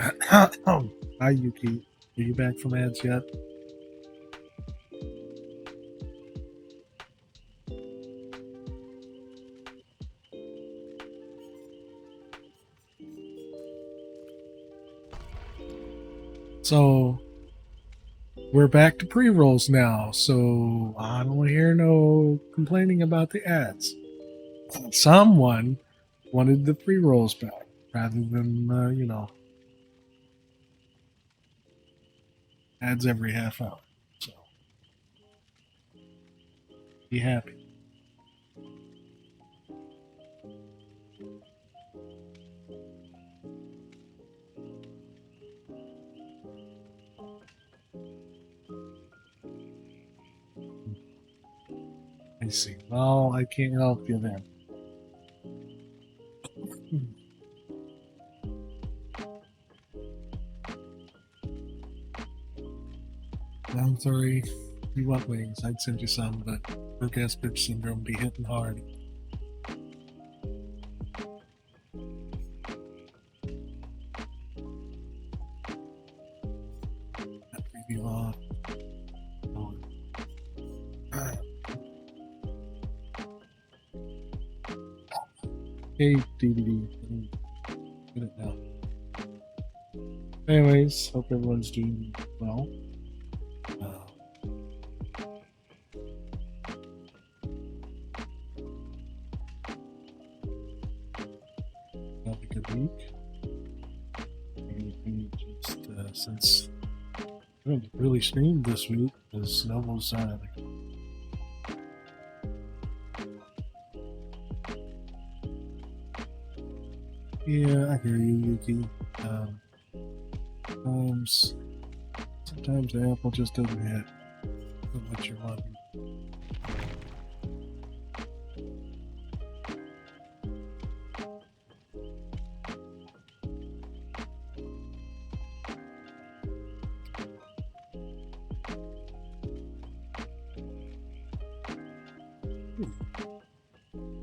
Hi, Yuki. Are you back from ads yet? So, we're back to pre-rolls now, so I don't hear no complaining about the ads. Someone wanted the pre-rolls back rather than, ads every half hour. So, be happy. I see. Well, I can't help you then. I'm sorry. You want wings? I'd send you some, but broke ass bitch syndrome be hitting hard. That preview off. Hey, DVD. Get it now. Anyways, hope everyone's doing well. Have a good week. Maybe just since I haven't really streamed this week because Snowball's yeah, I hear you, Yuki. Sometimes the apple just doesn't hit what you're wanting.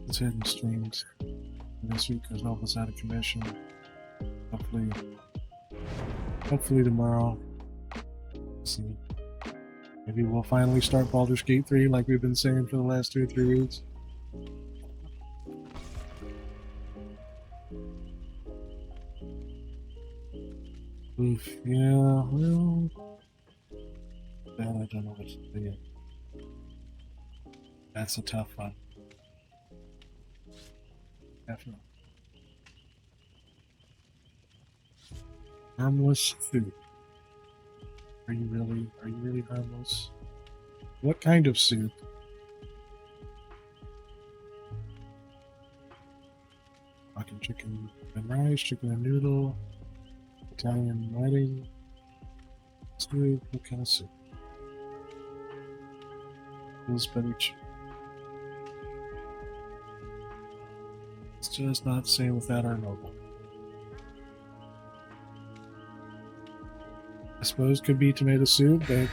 Let's hit and streamed this week because Nova's out of commission. Hopefully tomorrow. Let's see. Maybe we'll finally start Baldur's Gate 3 like we've been saying for the last 2 or 3 weeks. Oof, yeah, well, that I don't know what to say. That's a tough one. Definitely. Harmless food. Are you really harmless? What kind of soup? Fucking chicken and rice, chicken and noodle, Italian wedding soup. What kind of soup? Spinach. It's just not the same without our noble. I suppose could be tomato soup, but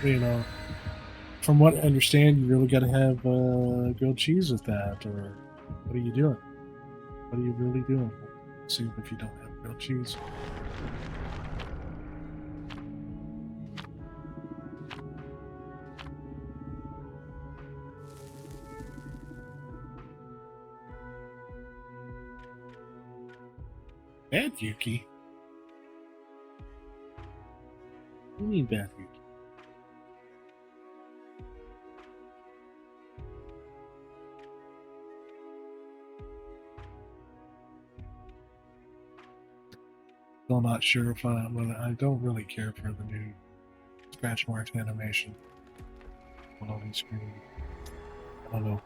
from what I understand, you really got to have grilled cheese with that. Or what are you doing? What are you really doing? Soup if you don't have grilled cheese. Bad Yuki? What do you mean bad Yuki? Still not sure if I don't really care for the new scratch marks animation on the screen. I don't know.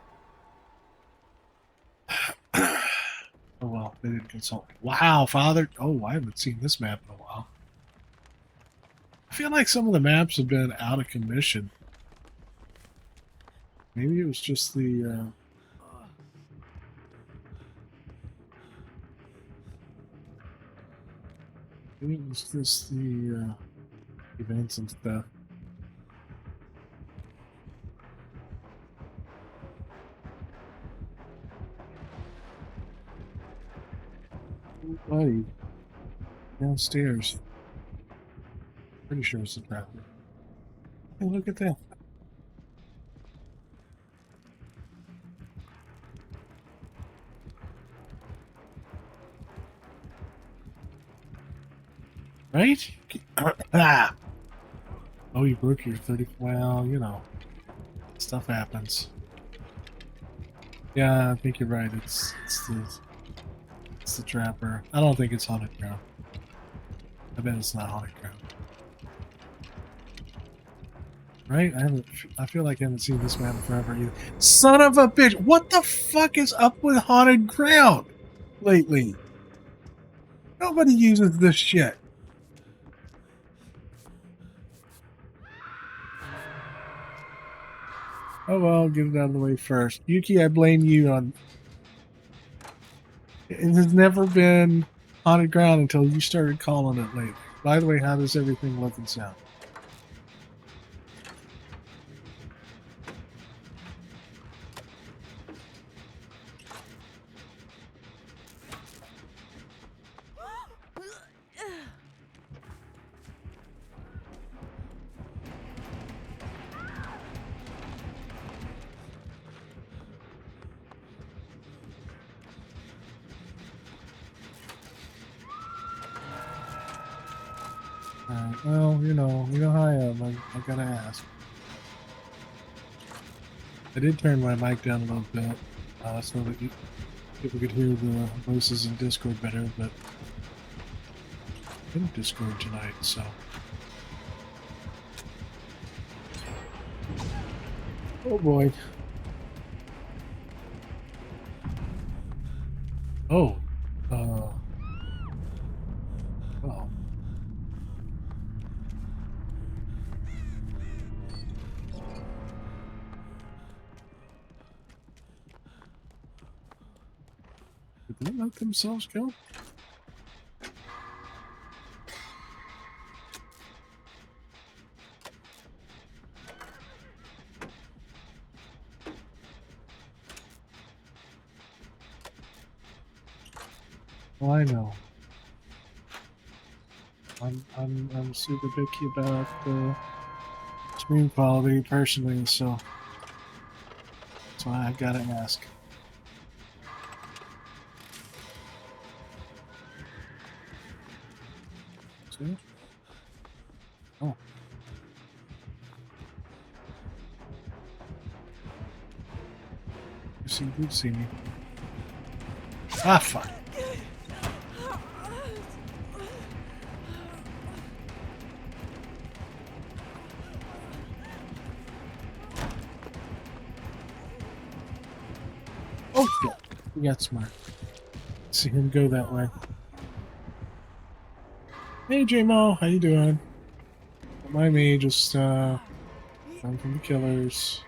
Oh well, they didn't consult me. Wow, Father! Oh, I haven't seen this map in a while. I feel like some of the maps have been out of commission. Maybe it was just the. Maybe it was just the events and stuff. Oh, buddy, downstairs. Pretty sure it's the trapper. Hey, look at that. Right? Ah! Oh, you broke your 30. Well, you know, stuff happens. Yeah, I think you're right. It's the trapper. I don't think it's haunted ground. I bet it's not haunted ground. Right? I feel like I haven't seen this map forever either. Son of a bitch! What the fuck is up with haunted ground lately? Nobody uses this shit. Oh well, get it out of the way first. Yuki, I blame you on. It has never been haunted ground until you started calling it lately. By the way, how does everything look and sound? Alright, well, you know how I am. I gotta ask. I did turn my mic down a little bit so that people could hear the voices in Discord better, but I'm in Discord tonight, so. Oh boy. Oh. Well. Did they let themselves go? Oh, I know. I'm super picky about screen quality personally, so that's why I gotta ask. See? Oh. You did see me. Ah, fuck. Oh, shit. We got smart. See him go that way. Hey, J-Mo. How you doing? Don't mind me, just, run from the killers.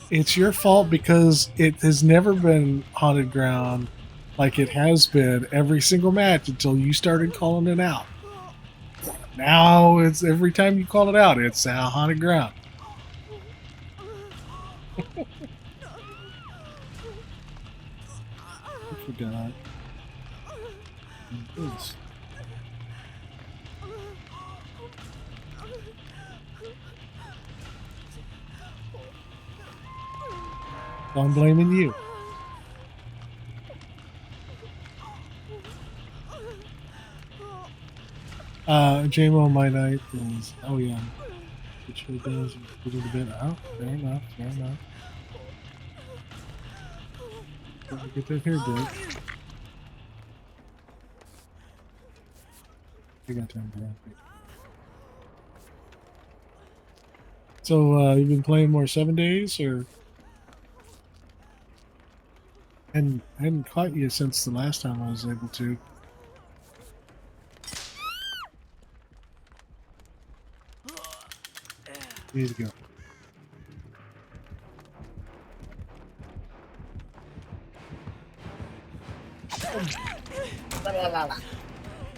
It's your fault because it has never been haunted ground like it has been every single match until you started calling it out. Now it's every time you call it out, it's haunted ground. I forgot. This. So I'm blaming you. JMO, my night is. Oh, yeah. It sure does. A little bit. Oh, fair enough. Fair enough. Get that hair done. I got time for that. So, you've been playing more 7 days, or? And I hadn't caught you since the last time I was able to. Need to go.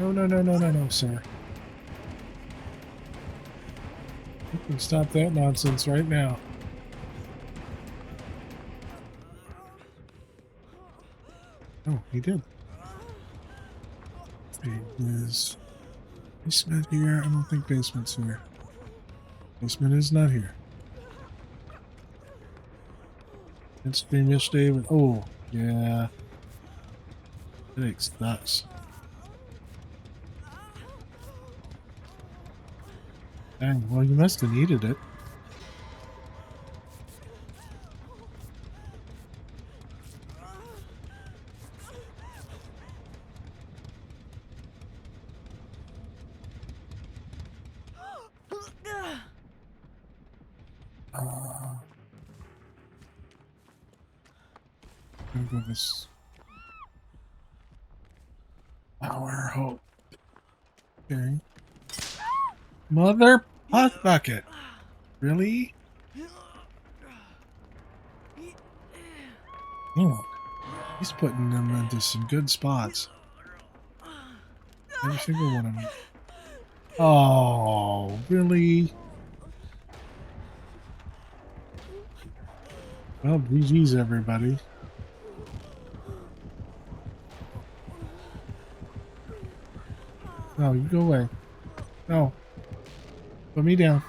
No, sir. You can stop that nonsense right now. Oh, he did. Okay, is basement here? I don't think basement's here. Basement is not here. It's stream yesterday with. Oh, yeah. It sucks. Dang, well, you must have needed it. I'm gonna go this power hope. Okay. Mother pot bucket. Really? Oh, he's putting them into some good spots. Every single one of them. Oh, really? Well, GG's everybody. No, you go away. No. Put me down.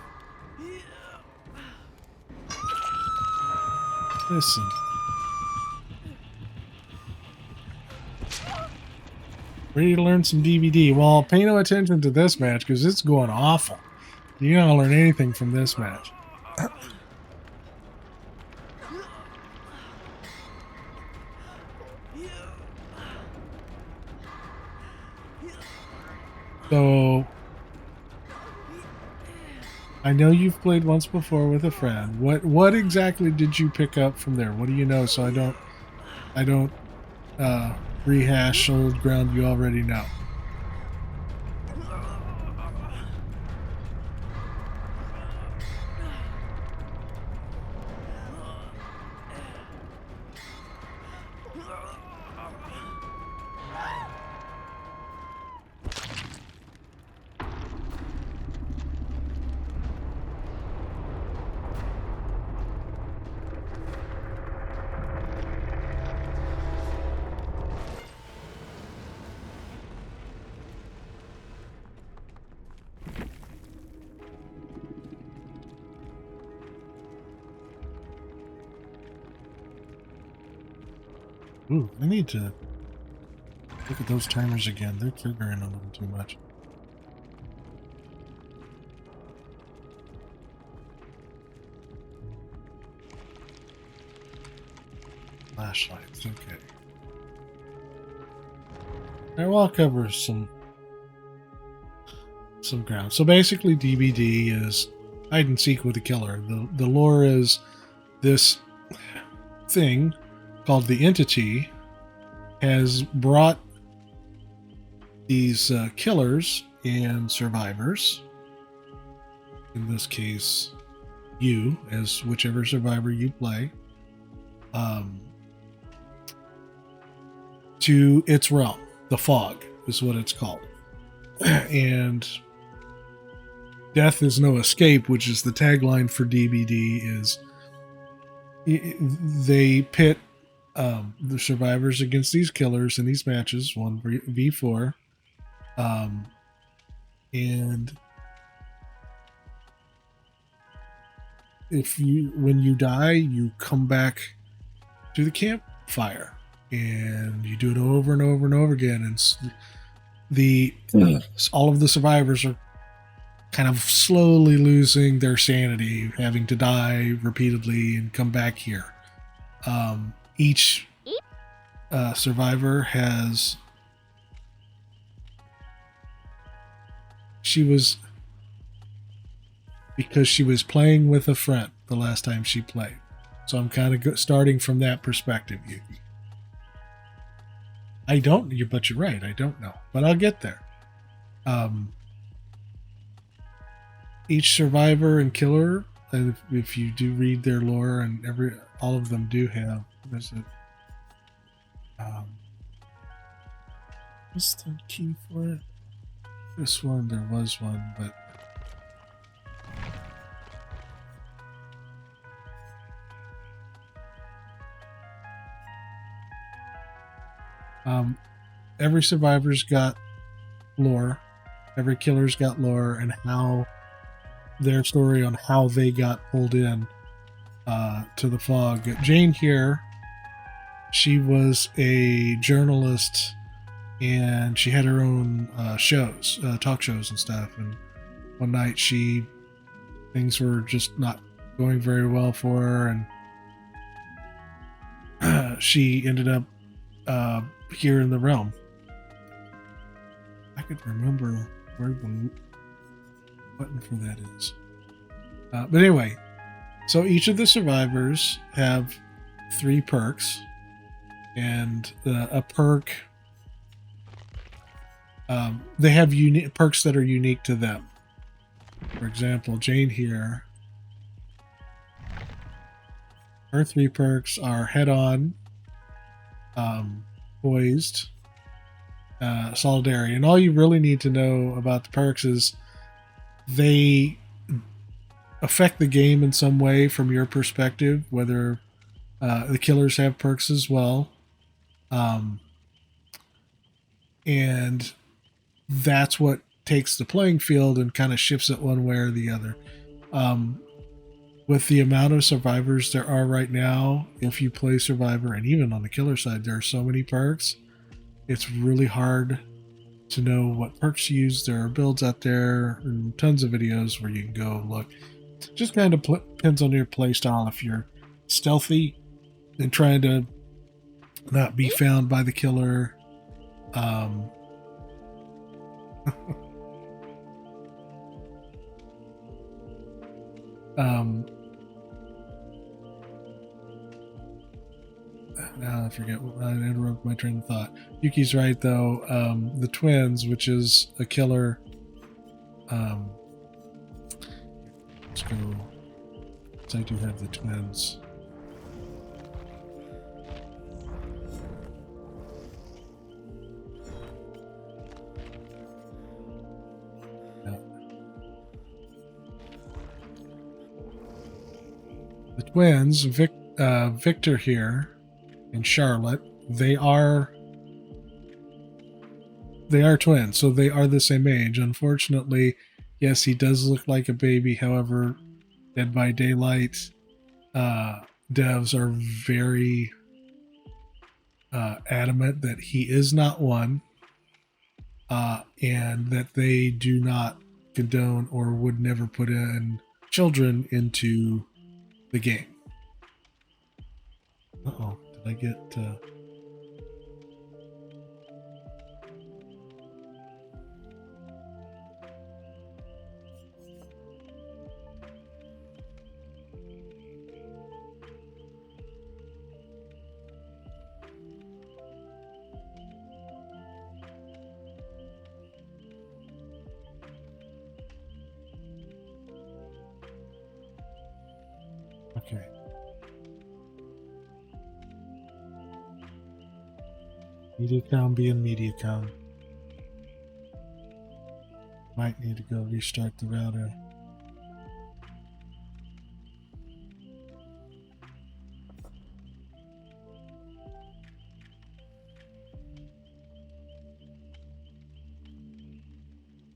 Listen. Ready to learn some DVD? Well, pay no attention to this match because it's going awful. You're not going to learn anything from this match. So, I know you've played once before with a friend. What exactly did you pick up from there? What do you know so I don't rehash old ground you already know? Ooh, I need to look at those timers again. They're triggering a little too much. Flashlights, okay. Now I'll cover some ground. So basically DBD is hide and seek with the killer. The lore is this thing called the Entity has brought these killers and survivors, in this case you as whichever survivor you play, to its realm. The fog is what it's called. And death is no escape, which is the tagline for DBD, is they pit the survivors against these killers in these matches, 1v4, and when you die, you come back to the campfire and you do it over and over and over again, and all of the survivors are kind of slowly losing their sanity, having to die repeatedly and come back here. Each survivor has... because she was playing with a friend the last time she played. So I'm kind of starting from that perspective, Yuki. But you're right, I don't know. But I'll get there. Each survivor and killer, if you do read their lore, and all of them do have, what's the key for it? This one, there was one, but Um, every survivor's got lore. Every killer's got lore and how their story on how they got pulled in to the fog. Jane here, she was a journalist and she had her own shows, talk shows and stuff. And one night things were just not going very well for her, and she ended up here in the realm. I could remember where the button for that is. But anyway, so each of the survivors have 3 perks, and a perk, they have unique perks that are unique to them. For example, Jane here, her 3 perks are head on, poised, solidarity. And all you really need to know about the perks is they affect the game in some way from your perspective, whether the killers have perks as well. And that's what takes the playing field and kind of shifts it one way or the other. With the amount of survivors there are right now, if you play Survivor, and even on the killer side, there are so many perks, it's really hard to know what perks to use. There are builds out there and tons of videos where you can go look. Just kind of depends on your play style. If you're stealthy and trying to not be found by the killer, now I forget. I interrupted my train of thought. Yuki's right though. The twins, which is a killer. Let's go. I do have the twins. The twins, Victor here and Charlotte, they are twins, so they are the same age. Unfortunately, yes, he does look like a baby. However, Dead by Daylight devs are very adamant that he is not one, and that they do not condone or would never put in children into the game. Uh-oh, did I get... Okay. MediaCom being MediaCom. Might need to go restart the router.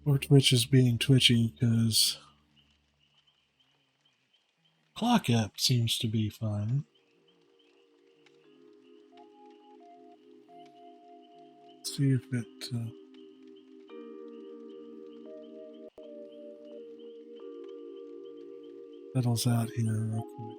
Or Twitch is being twitchy because Clock app seems to be fine. Let's see if it settles out here real quick.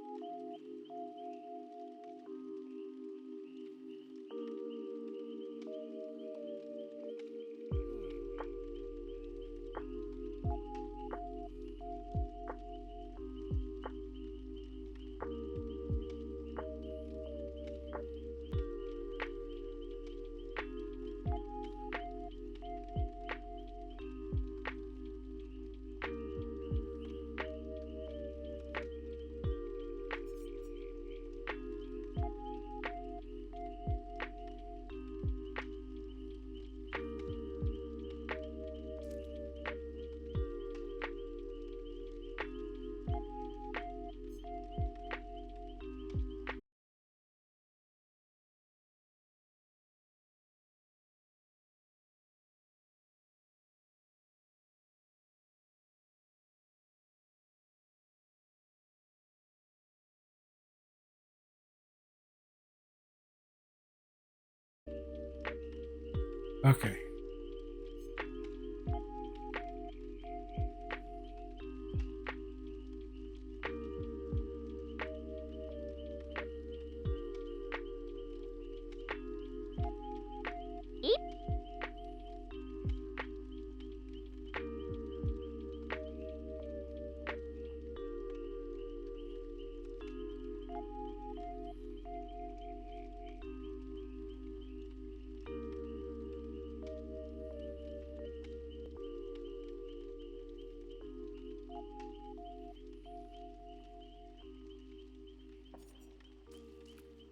Okay.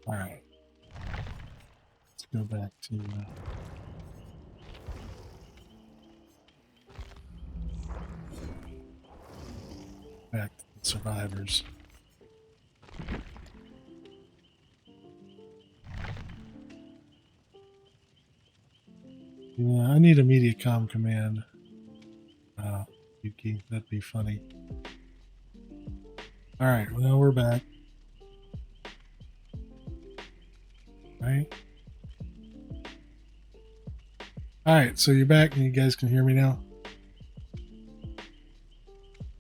All right. Let's go back to back to the survivors. Yeah, I need a MediaCom command. Yuki, that'd be funny. All right, well, we're back. Right? All right, so you're back and you guys can hear me now.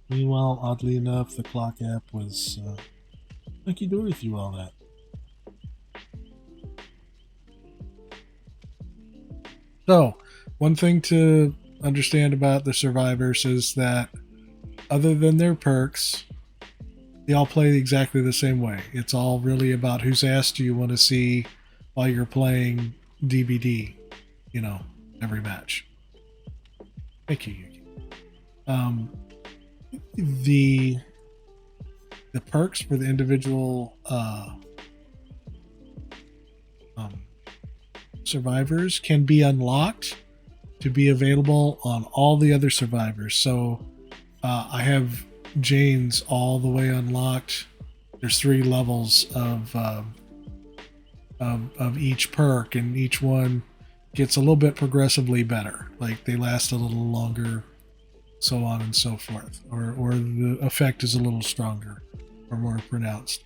Meanwhile, oddly enough, the clock app was hunky dory through all that. So, one thing to understand about the survivors is that other than their perks, they all play exactly the same way. It's all really about whose ass do you want to see while you're playing DBD, every match. Thank you, Yuki. The perks for the individual survivors can be unlocked to be available on all the other survivors. So I have Jane's all the way unlocked. There's 3 levels of each perk, and each one gets a little bit progressively better. Like they last a little longer, so on and so forth, or the effect is a little stronger or more pronounced.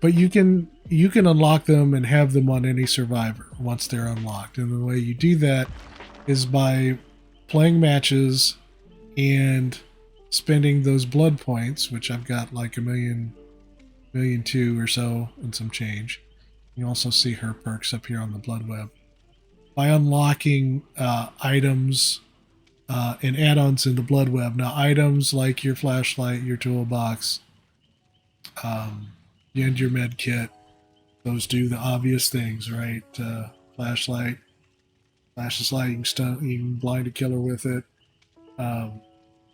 But you can unlock them and have them on any survivor once they're unlocked. And the way you do that is by playing matches and spending those blood points, which I've got like 1,200,000 or so and some change. You also see her perks up here on the blood web. By unlocking items and add-ons in the blood web. Now, items like your flashlight, your toolbox, and your med kit, those do the obvious things, right? Flashlight, flashes light, you can blind a killer with it.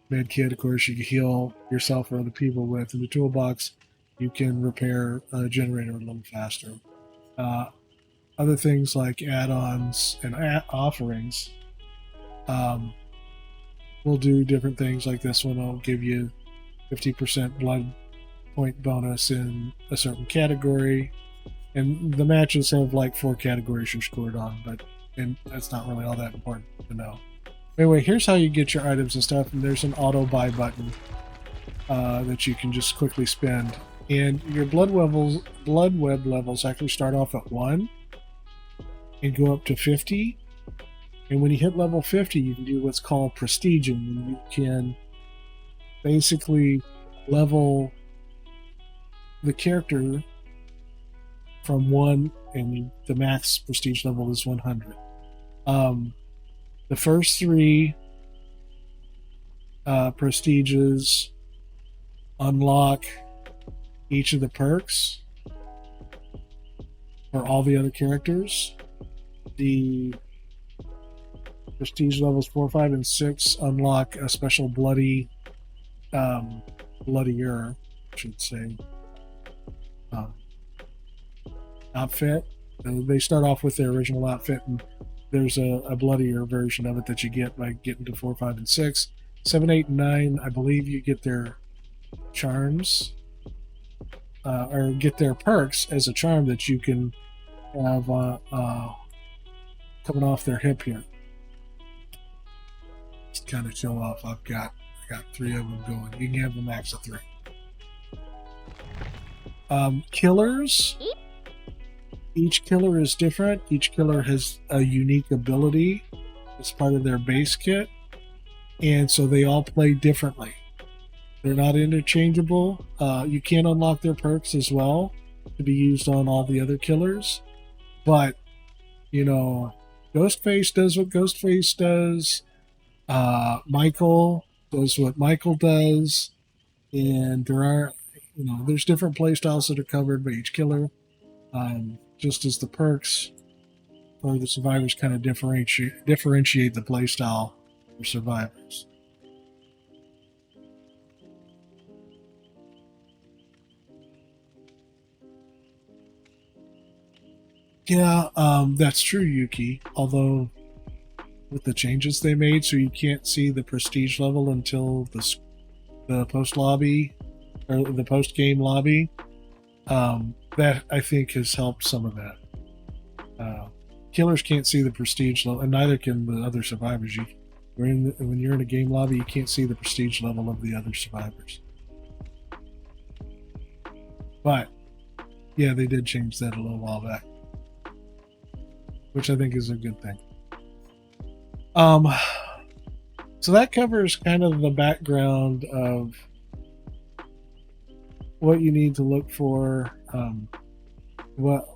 Med kit, of course, you can heal yourself or other people with. In the toolbox, you can repair a generator a little faster. Other things like add-ons and offerings will do different things. Like this one will give you 50% blood point bonus in a certain category, and the matches have like 4 categories you're scored on, and that's not really all that important to know. Anyway, here's how you get your items and stuff, and there's an auto buy button that you can just quickly spend, and your blood web levels actually start off at 1 and go up to 50. And when you hit level 50, you can do what's called prestiging, and you can basically level the character from 1, and the max prestige level is 100. The first 3 prestiges unlock each of the perks for all the other characters. The prestige levels 4, 5, and 6 unlock a special bloodier, I should say, outfit. They start off with their original outfit, and there's a bloodier version of it that you get by getting to 4, 5, and 6. 7, 8, and 9, I believe you get their charms, or get their perks as a charm that you can have coming off their hip here. Just kind of show off. I got 3 of them going. You can have the max of 3. Killers. Each killer is different. Each killer has a unique ability. as part of their base kit, and so they all play differently. They're not interchangeable. You can unlock their perks as well to be used on all the other killers, but you know, Ghostface does what Ghostface does. Michael does what Michael does, and there's different playstyles that are covered by each killer. Just as the perks or the survivors kind of differentiate the playstyle for survivors. Yeah, that's true, Yuki. Although with the changes they made, so you can't see the prestige level until the post lobby or the post game lobby. That I think has helped some of that. Killers can't see the prestige level, and neither can the other survivors. When you're in a game lobby, you can't see the prestige level of the other survivors. But yeah, they did change that a little while back, which I think is a good thing. So that covers kind of the background of what you need to look for, what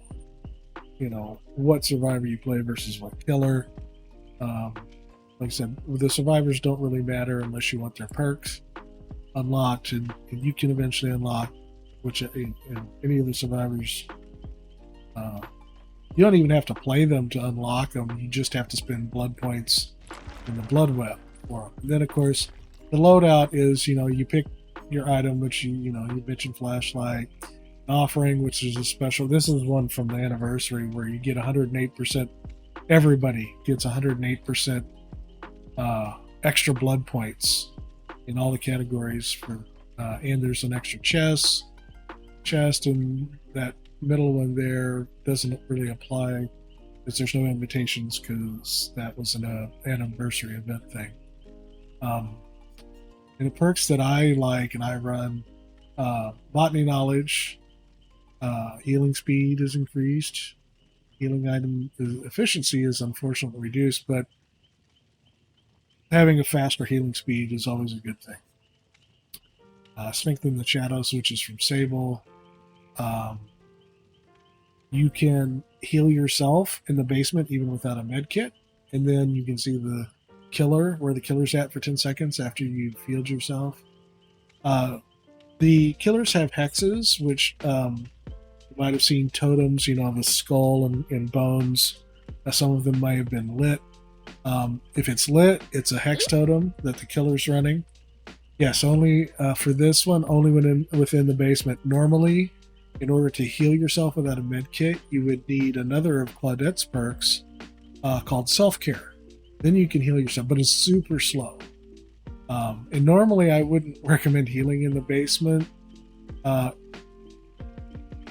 survivor you play versus what killer. Like I said, the survivors don't really matter unless you want their perks unlocked, and you can eventually unlock any of the survivors. You don't even have to play them to unlock them. You just have to spend blood points in the blood web for them. And then, of course, the loadout is, you pick your item, which you mentioned flashlight, offering, which is a special. This is one from the anniversary where you get 108%. Everybody gets 108% extra blood points in all the categories and there's an extra chest, and that middle one there doesn't really apply because there's no invitations because that was an anniversary event thing. And the perks that I like and I run, botany knowledge, healing speed is increased, healing item efficiency is unfortunately reduced, but having a faster healing speed is always a good thing. Strengthen the shadows, which is from Sable. You can heal yourself in the basement even without a med kit, and then you can see the killer, where the killer's at for 10 seconds after you've healed yourself. The killers have hexes, which you might have seen totems, the skull and bones. Some of them might have been lit. If it's lit, it's a hex totem that the killer's running. Yes, only for this one, only within the basement. Normally, in order to heal yourself without a med kit, you would need another of Claudette's perks called self-care. Then you can heal yourself, but it's super slow. And normally I wouldn't recommend healing in the basement.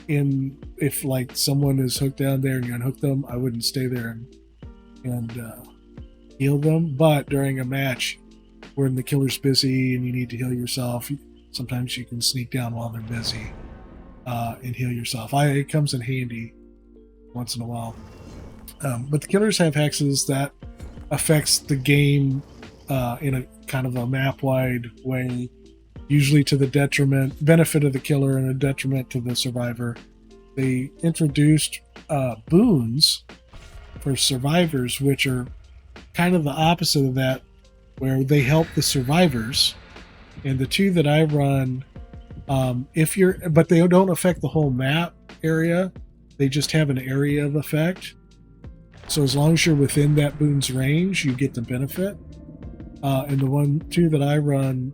If like someone is hooked down there and you unhook them, I wouldn't stay there and heal them. But during a match when the killer's busy and you need to heal yourself, sometimes you can sneak down while they're busy and heal yourself. It comes in handy once in a while. But the killers have hexes that affects the game in a kind of a map-wide way, usually to the benefit of the killer and a detriment to the survivor. They introduced boons for survivors, which are kind of the opposite of that, where they help the survivors. And the two that I run, but they don't affect the whole map area. They just have an area of effect. So as long as you're within that boon's range, you get the benefit. And the two that I run,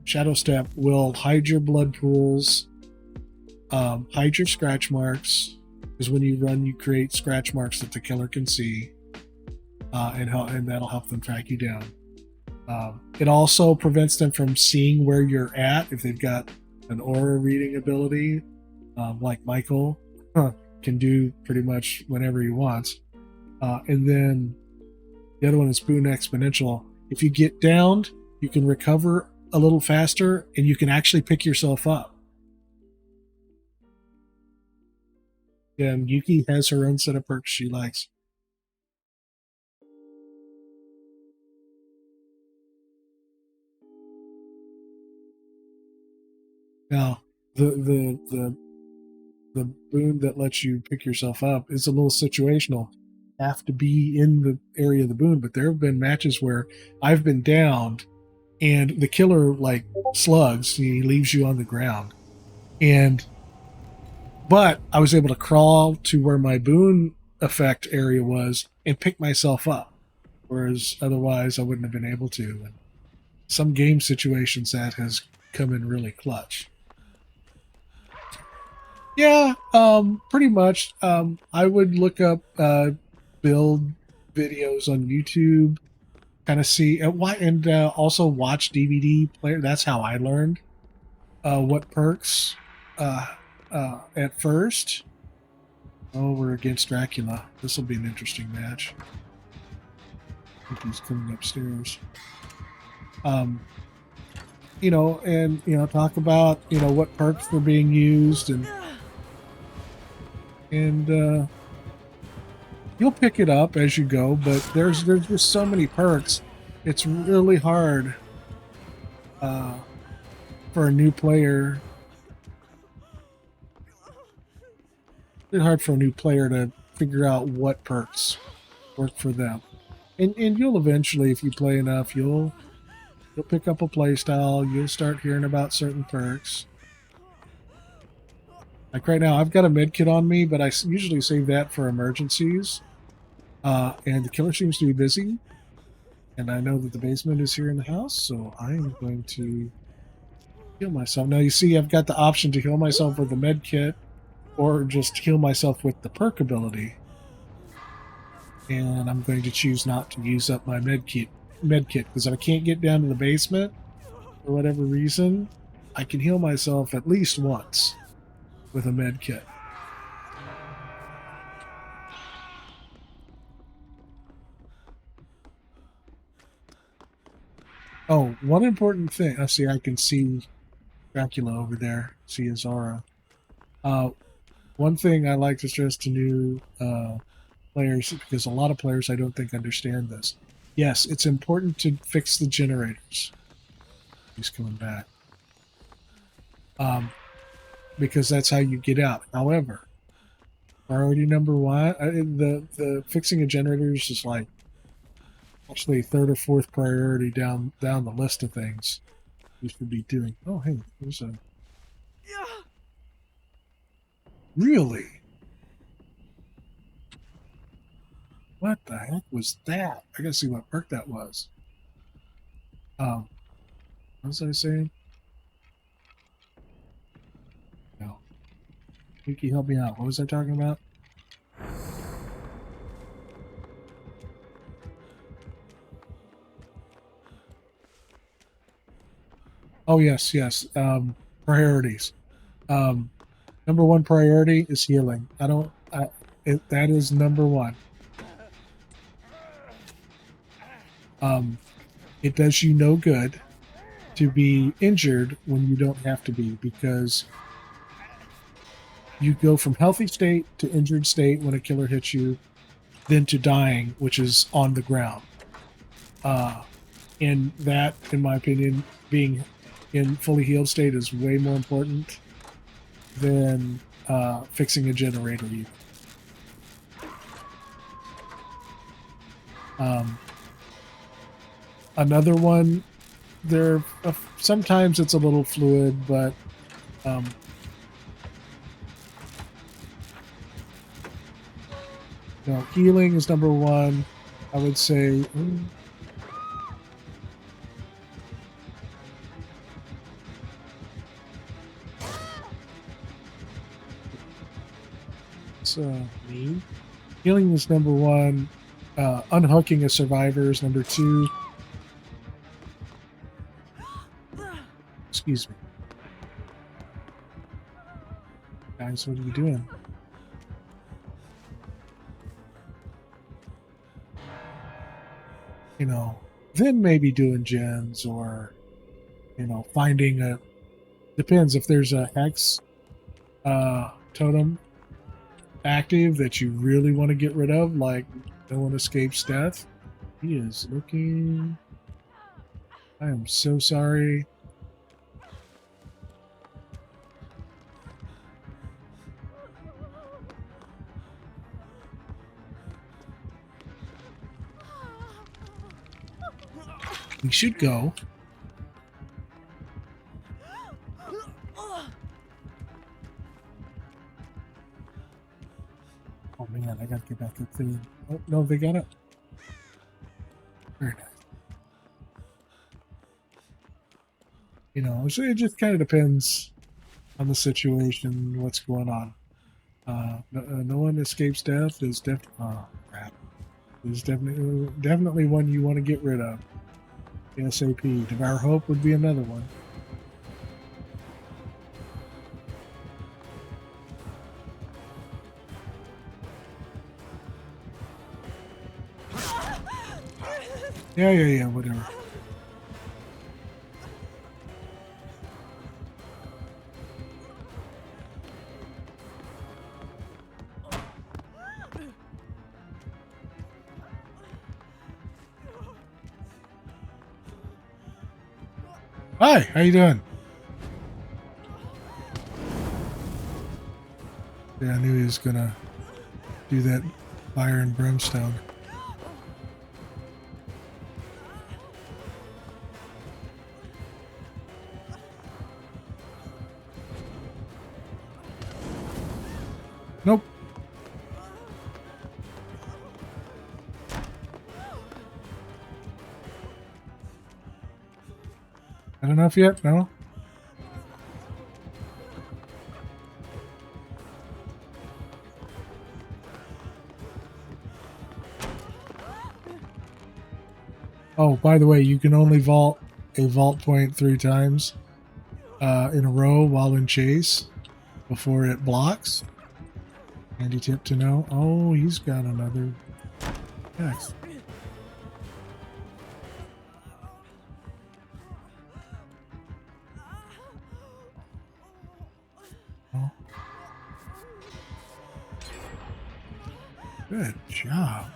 Shadow Step, will hide your blood pools, hide your scratch marks, because when you run, you create scratch marks that the killer can see, and that'll help them track you down. It also prevents them from seeing where you're at if they've got an aura reading ability, like Michael can do pretty much whenever he wants. And then the other one is Boon Exponential. If you get downed, you can recover a little faster and you can actually pick yourself up. And Yuki has her own set of perks she likes. Now, the boon that lets you pick yourself up is a little situational. Have to be in the area of the boon, but there have been matches where I've been downed and the killer like slugs, he leaves you on the ground. And but I was able to crawl to where my boon effect area was and pick myself up. Whereas otherwise I wouldn't have been able to. And some game situations that has come in really clutch. Yeah, pretty much. I would look up build videos on YouTube, kind of see and also watch DVD player. That's how I learned what perks uh, at first. Oh, we're against Dracula. This will be an interesting match. I think he's coming upstairs. Talk about what perks were being used and you'll pick it up as you go, but there's just so many perks. It's really hard for a new player. It's hard for a new player to figure out what perks work for them. And you'll eventually, if you play enough, you'll pick up a play style. You'll start hearing about certain perks. Like right now, I've got a med kit on me, but I usually save that for emergencies. And the killer seems to be busy. And I know that the basement is here in the house, so I am going to heal myself. Now, you see, I've got the option to heal myself with the med kit or just heal myself with the perk ability. And I'm going to choose not to use up my med kit because if I can't get down to the basement for whatever reason, I can heal myself at least once with a med kit. Oh, one important thing. I see. I can see Dracula over there. See his aura. One thing I like to stress to new players, because a lot of players I don't think understand this. Yes, it's important to fix the generators. He's coming back. Because that's how you get out. However, priority number one, the fixing of generators is like actually third or fourth priority down the list of things you should be doing. Oh, hey, there's a really. What the heck was that? I gotta see what perk that was. What was I saying? No. Yuki, help me out. What was I talking about? Oh, yes. Priorities. Number one priority is healing. That is number one. It does you no good to be injured when you don't have to be, because you go from healthy state to injured state when a killer hits you, then to dying, which is on the ground. And that, in my opinion, being in fully healed state is way more important than fixing a generator even. Another one, sometimes it's a little fluid, but healing is number one. I would say. Mean. Healing is number one. Unhooking a survivor is number two. Excuse me. Guys, what are you doing? Then maybe doing gens or, finding depends if there's a hex totem active that you really want to get rid of, like no one escapes death. He is looking. I am so sorry. We should go. Oh man, I gotta get back up there. Oh no, they got up. Very nice. You know, so it just kind of depends on the situation, what's going on. No one escapes death is definitely. Oh crap! Is definitely one you want to get rid of. ASAP. Devour Hope would be another one. Yeah, whatever. Hi, how you doing? Yeah, I knew he was gonna do that fire and brimstone. Nope. Not enough yet? No? Oh, by the way, you can only vault a vault point 3 times in a row while in chase before it blocks. Handy tip to know. Oh, he's got another X. Oh, good job.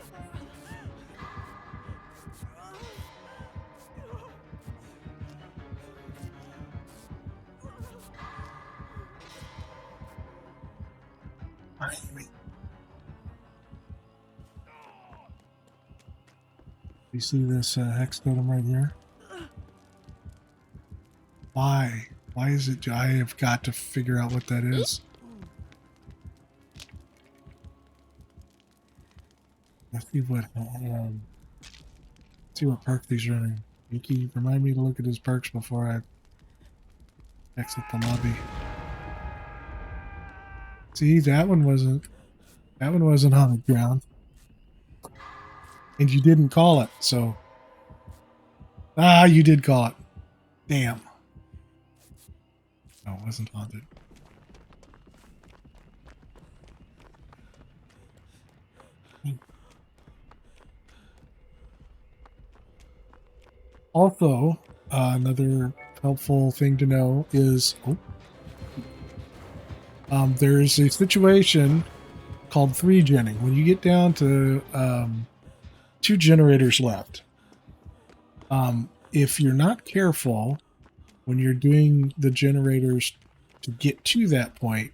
You see this hex totem right here? Why? Why is it? I have got to figure out what that is. Let's see what see what perk these running. Yuki, remind me to look at his perks before I exit the lobby. See, that one wasn't on the ground. And you didn't call it, so you did call it. Damn. No, it wasn't haunted. Also, another helpful thing to know is there's a situation called 3-genning. When you get down to 2 generators left, if you're not careful when you're doing the generators to get to that point,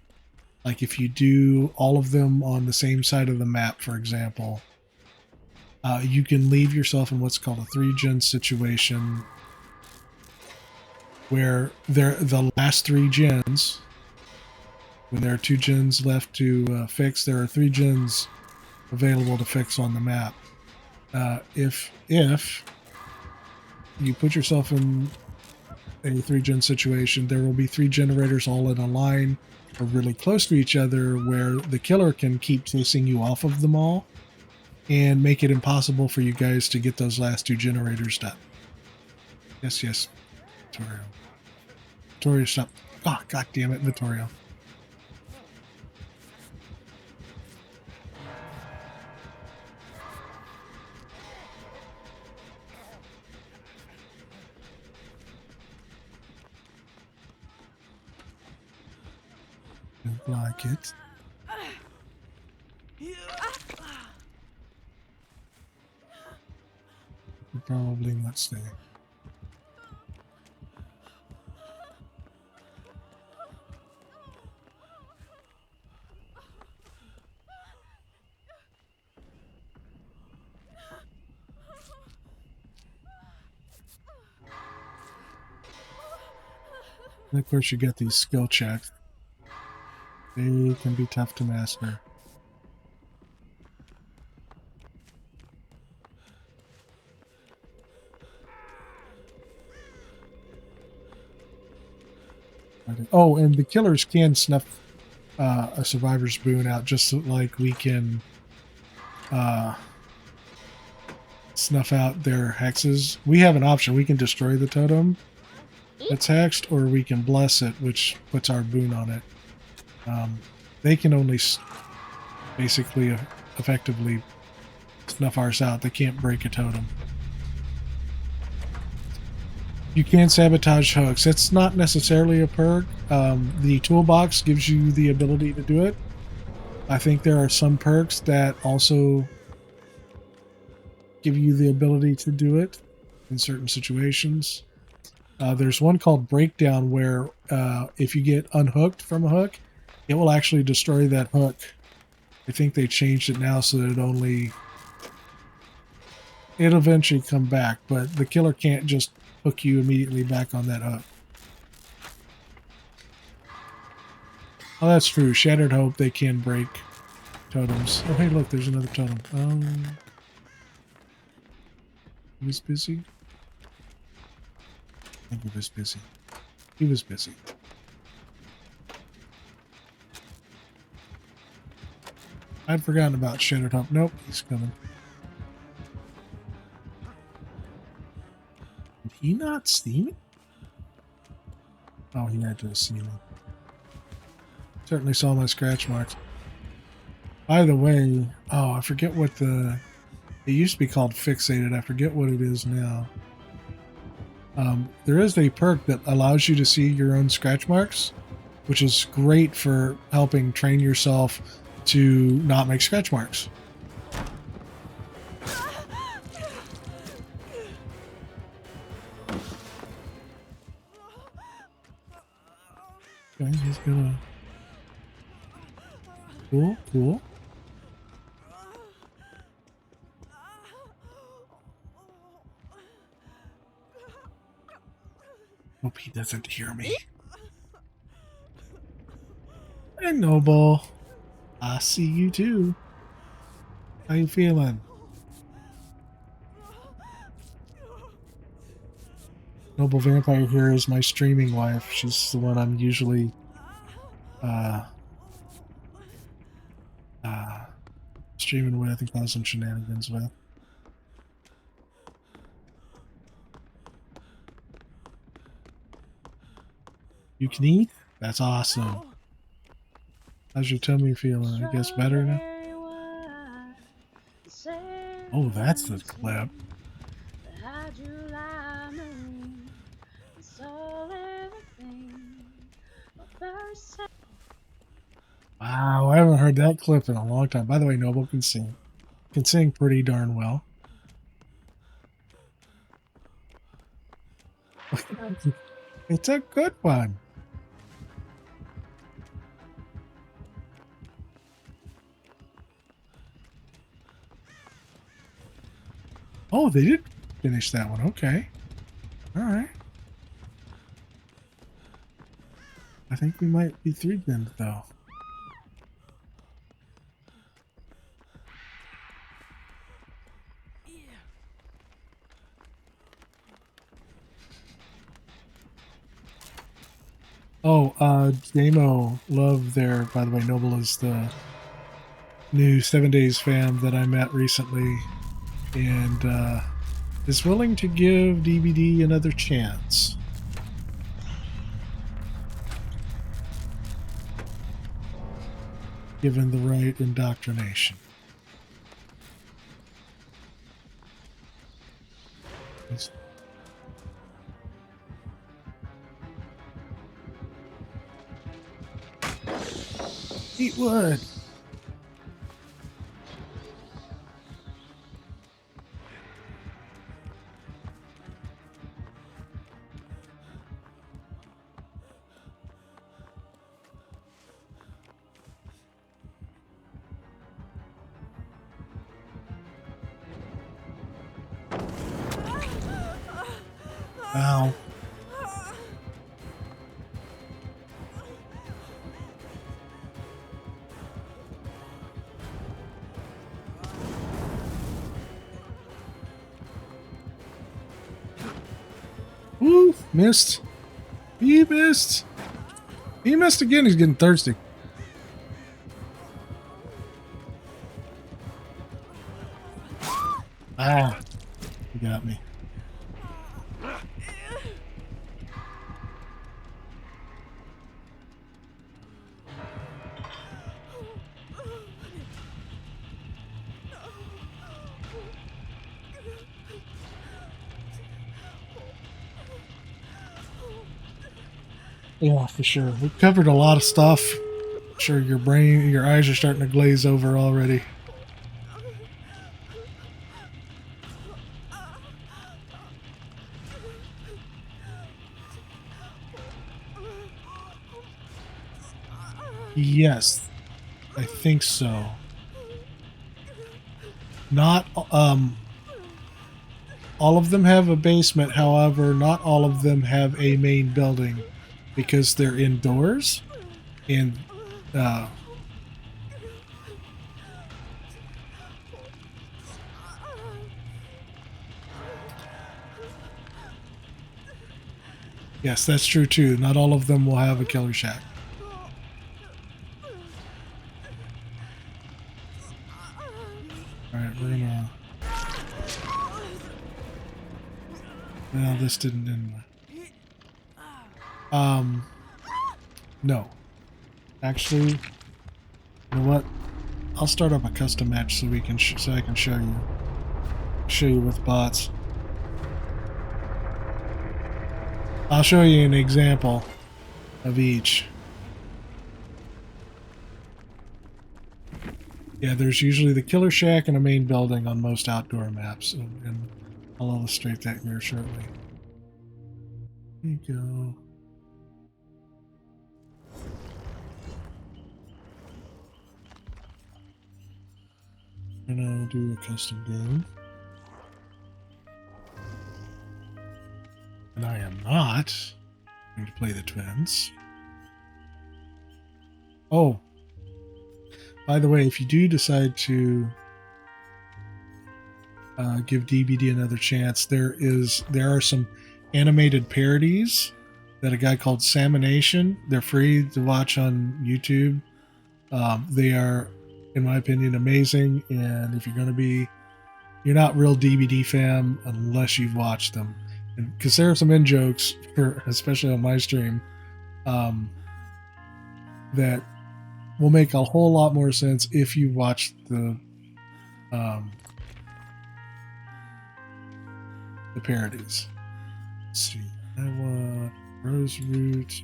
like if you do all of them on the same side of the map, for example, you can leave yourself in what's called a 3-gen situation where the last 3 gens, when there are 2 gens left to fix, there are 3 gens available to fix on the map. If you put yourself in a 3-gen situation, there will be 3 generators all in a line or really close to each other where the killer can keep chasing you off of them all and make it impossible for you guys to get those last 2 generators done. Yes, Vittorio. Vittorio, stop. Oh, god damn it, Vittorio. Don't like it. You're probably not staying. And of course, you get these skill checks. They can be tough to master. Oh, and the killers can snuff a survivor's boon out just so, like we can snuff out their hexes. We have an option. We can destroy the totem that's hexed, or we can bless it, which puts our boon on it. They can only basically effectively snuff ours out. They can't break a totem. You can sabotage hooks. It's not necessarily a perk. The toolbox gives you the ability to do it. I think there are some perks that also give you the ability to do it in certain situations. There's one called Breakdown where if you get unhooked from a hook, it will actually destroy that hook. I think they changed it now so that it'll eventually come back, but the killer can't just hook you immediately back on that hook. Oh, that's true. Shattered Hope, they can break totems. Oh, hey, look, there's another totem. He was busy? I think he was busy. He was busy. I'd forgotten about Shattered Hope. Nope, he's coming. Did he not see me? Oh, he had to see me. Certainly saw my scratch marks. By the way, oh, I forget what it used to be called Fixated. I forget what it is now. There is a perk that allows you to see your own scratch marks, which is great for helping train yourself to not make scratch marks. Okay, he's gonna... Cool, cool. Hope he doesn't hear me. Hey, Noble. I see you too. How you feeling? Noble Vampire here is my streaming wife. She's the one I'm usually streaming with and causing shenanigans with. You can eat? That's awesome. How's your tummy feeling? I guess better now? Oh, that's the clip. Wow, I haven't heard that clip in a long time. By the way, Noble can sing. Can sing pretty darn well. It's a good one. Oh, they did finish that one. Okay. All right. I think we might be through then, though. Oh, Damo Love there, by the way. Noble is the new 7 Days fam that I met recently and is willing to give DVD another chance. Given the right indoctrination. Eat wood. Ow. Missed. He missed. He missed again. He's getting thirsty. Ah, he got me. Yeah, for sure. We've covered a lot of stuff. Sure, your eyes are starting to glaze over already. Yes, I think so. Not all of them have a basement, however, not all of them have a main building because they're indoors and yes, that's true too. Not all of them will have a killer shack. Alright, we're gonna... No, this didn't end well. No. Actually, you know what? I'll start up a custom match so we can so I can show you with bots. I'll show you an example of each. Yeah, there's usually the killer shack and a main building on most outdoor maps, and I'll illustrate that here shortly. There you go. And I'll do a custom game. And I am not going to play the twins. Oh, by the way, if you do decide to give DBD another chance, there are some animated parodies that a guy called Salmonation. They're free to watch on YouTube. They are, in my opinion, amazing. And if you're not real DBD fan unless you've watched them, because there are some in jokes, especially on my stream, that will make a whole lot more sense if you watch the parodies. Let's see. I want Roseroot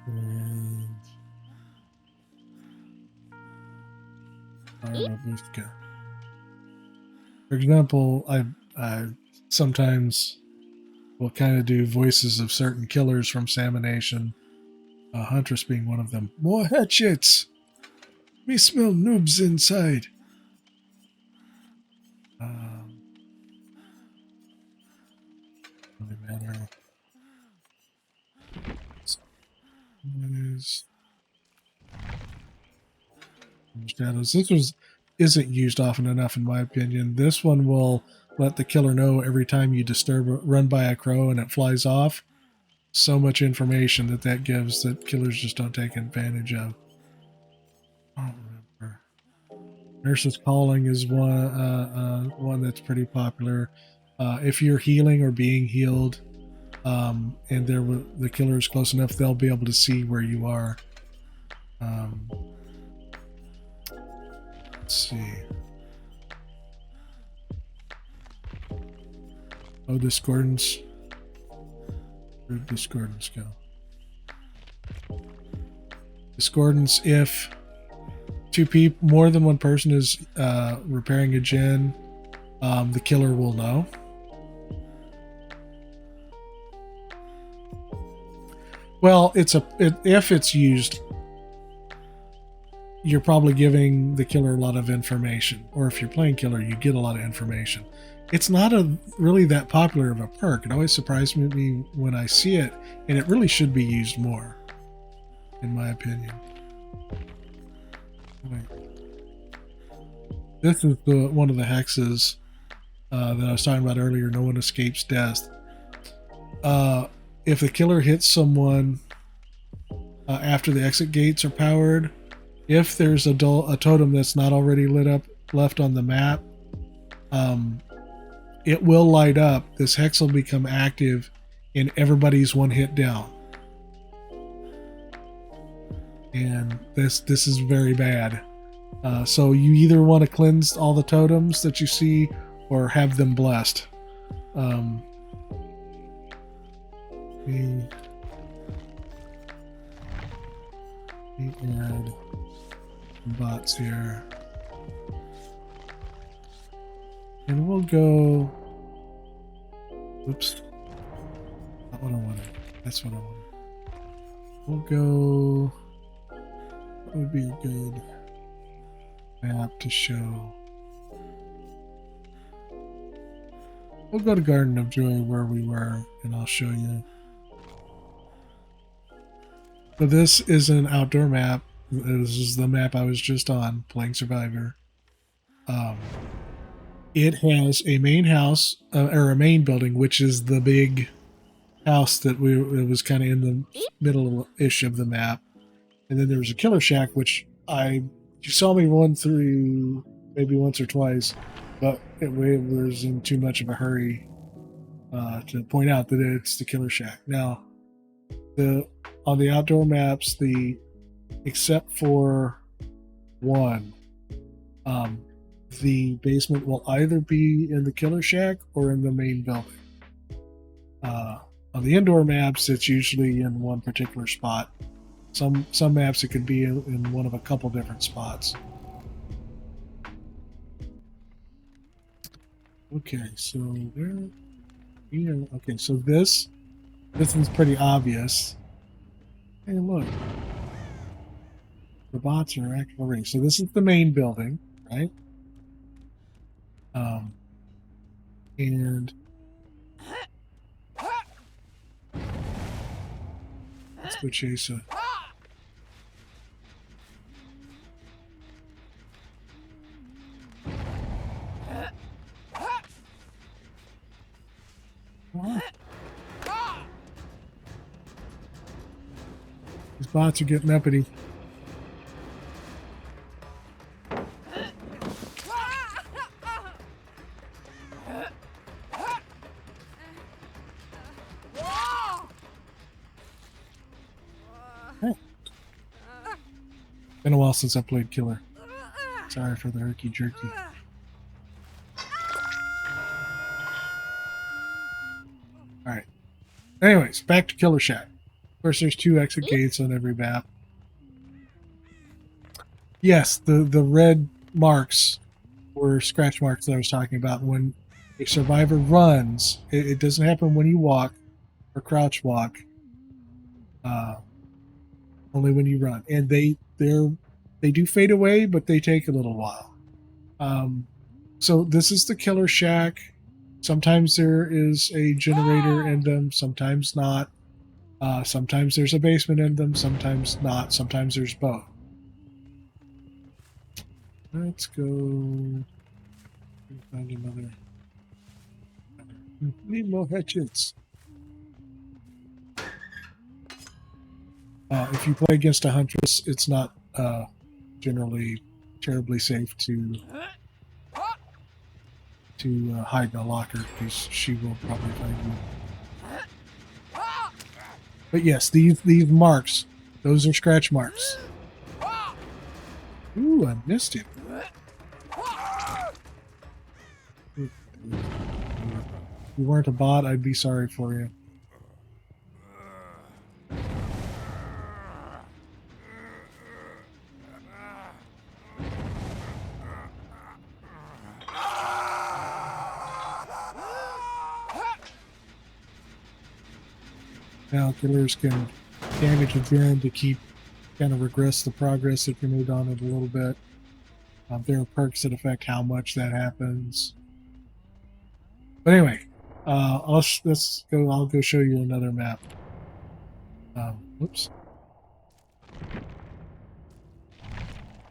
and Arabuska. For example, I sometimes will kind of do voices of certain killers from Salmonation, Huntress being one of them. More hatchets! Me smell noobs inside. Doesn't matter. Shadows. Isn't used often enough, in my opinion. This one will let the killer know every time you run by a crow and it flies off. So much information that gives that killers just don't take advantage of. I don't remember. Nurse's Calling is one that's pretty popular. If you're healing or being healed, and the killer is close enough, they'll be able to see where you are. Let's see. Oh, discordance. Where'd discordance go? Discordance, if more than one person is repairing a gen, the killer will know. Well, if it's used, you're probably giving the killer a lot of information. Or if you're playing killer, you get a lot of information. It's not really that popular of a perk. It always surprises me when I see it, and it really should be used more, in my opinion. Wait. This is one of the hexes that I was talking about earlier. No one escapes death. If the killer hits someone after the exit gates are powered, if there's a totem that's not already lit up left on the map, it will light up. This hex will become active, and everybody's one hit down. And this is very bad. So you either want to cleanse all the totems that you see, or have them blessed. Let me add bots here. And we'll go. Oops. Not what I wanted. That's what I wanted. We'll go. What would be a good map to show? We'll go to Garden of Joy where we were, and I'll show you. So this is an outdoor map. This is the map I was just on, playing Survivor. It has a main house, or a main building, which is the big house that it was kind of in the middle-ish of the map. And then there was a killer shack, which you saw me run through maybe once or twice, but it was in too much of a hurry to point out that it's the killer shack. Now, on the outdoor maps, except for one, the basement will either be in the killer shack or in the main building. On the indoor maps, it's usually in one particular spot. Some maps it could be in one of a couple different spots. Okay, so where? Okay, so this one's pretty obvious. Hey, look, the bots are active already. So this is the main building, right? And let's go chase it. What? These bots are getting uppity. Been a while since I played Killer. Sorry for the herky jerky. Alright. Anyways, back to Killer Shack. Of course, there's 2 exit gates on every map. Yes, the red marks were scratch marks that I was talking about. When a survivor runs, it doesn't happen when you walk or crouch walk. Only when you run. And they do fade away, but they take a little while. So this is the Killer Shack. Sometimes there is a generator in them, sometimes not. Sometimes there's a basement in them, sometimes not. Sometimes there's both. Let's go find another. Need more hatchets. If you play against a huntress, it's not generally terribly safe to hide in a locker, because she will probably find you. But yes, these marks, those are scratch marks. Ooh, I missed it. If you weren't a bot, I'd be sorry for you. Now killers can damage a gen to kind of regress the progress that you made on it a little bit. There are perks that affect how much that happens. But anyway, I'll go show you another map. Whoops.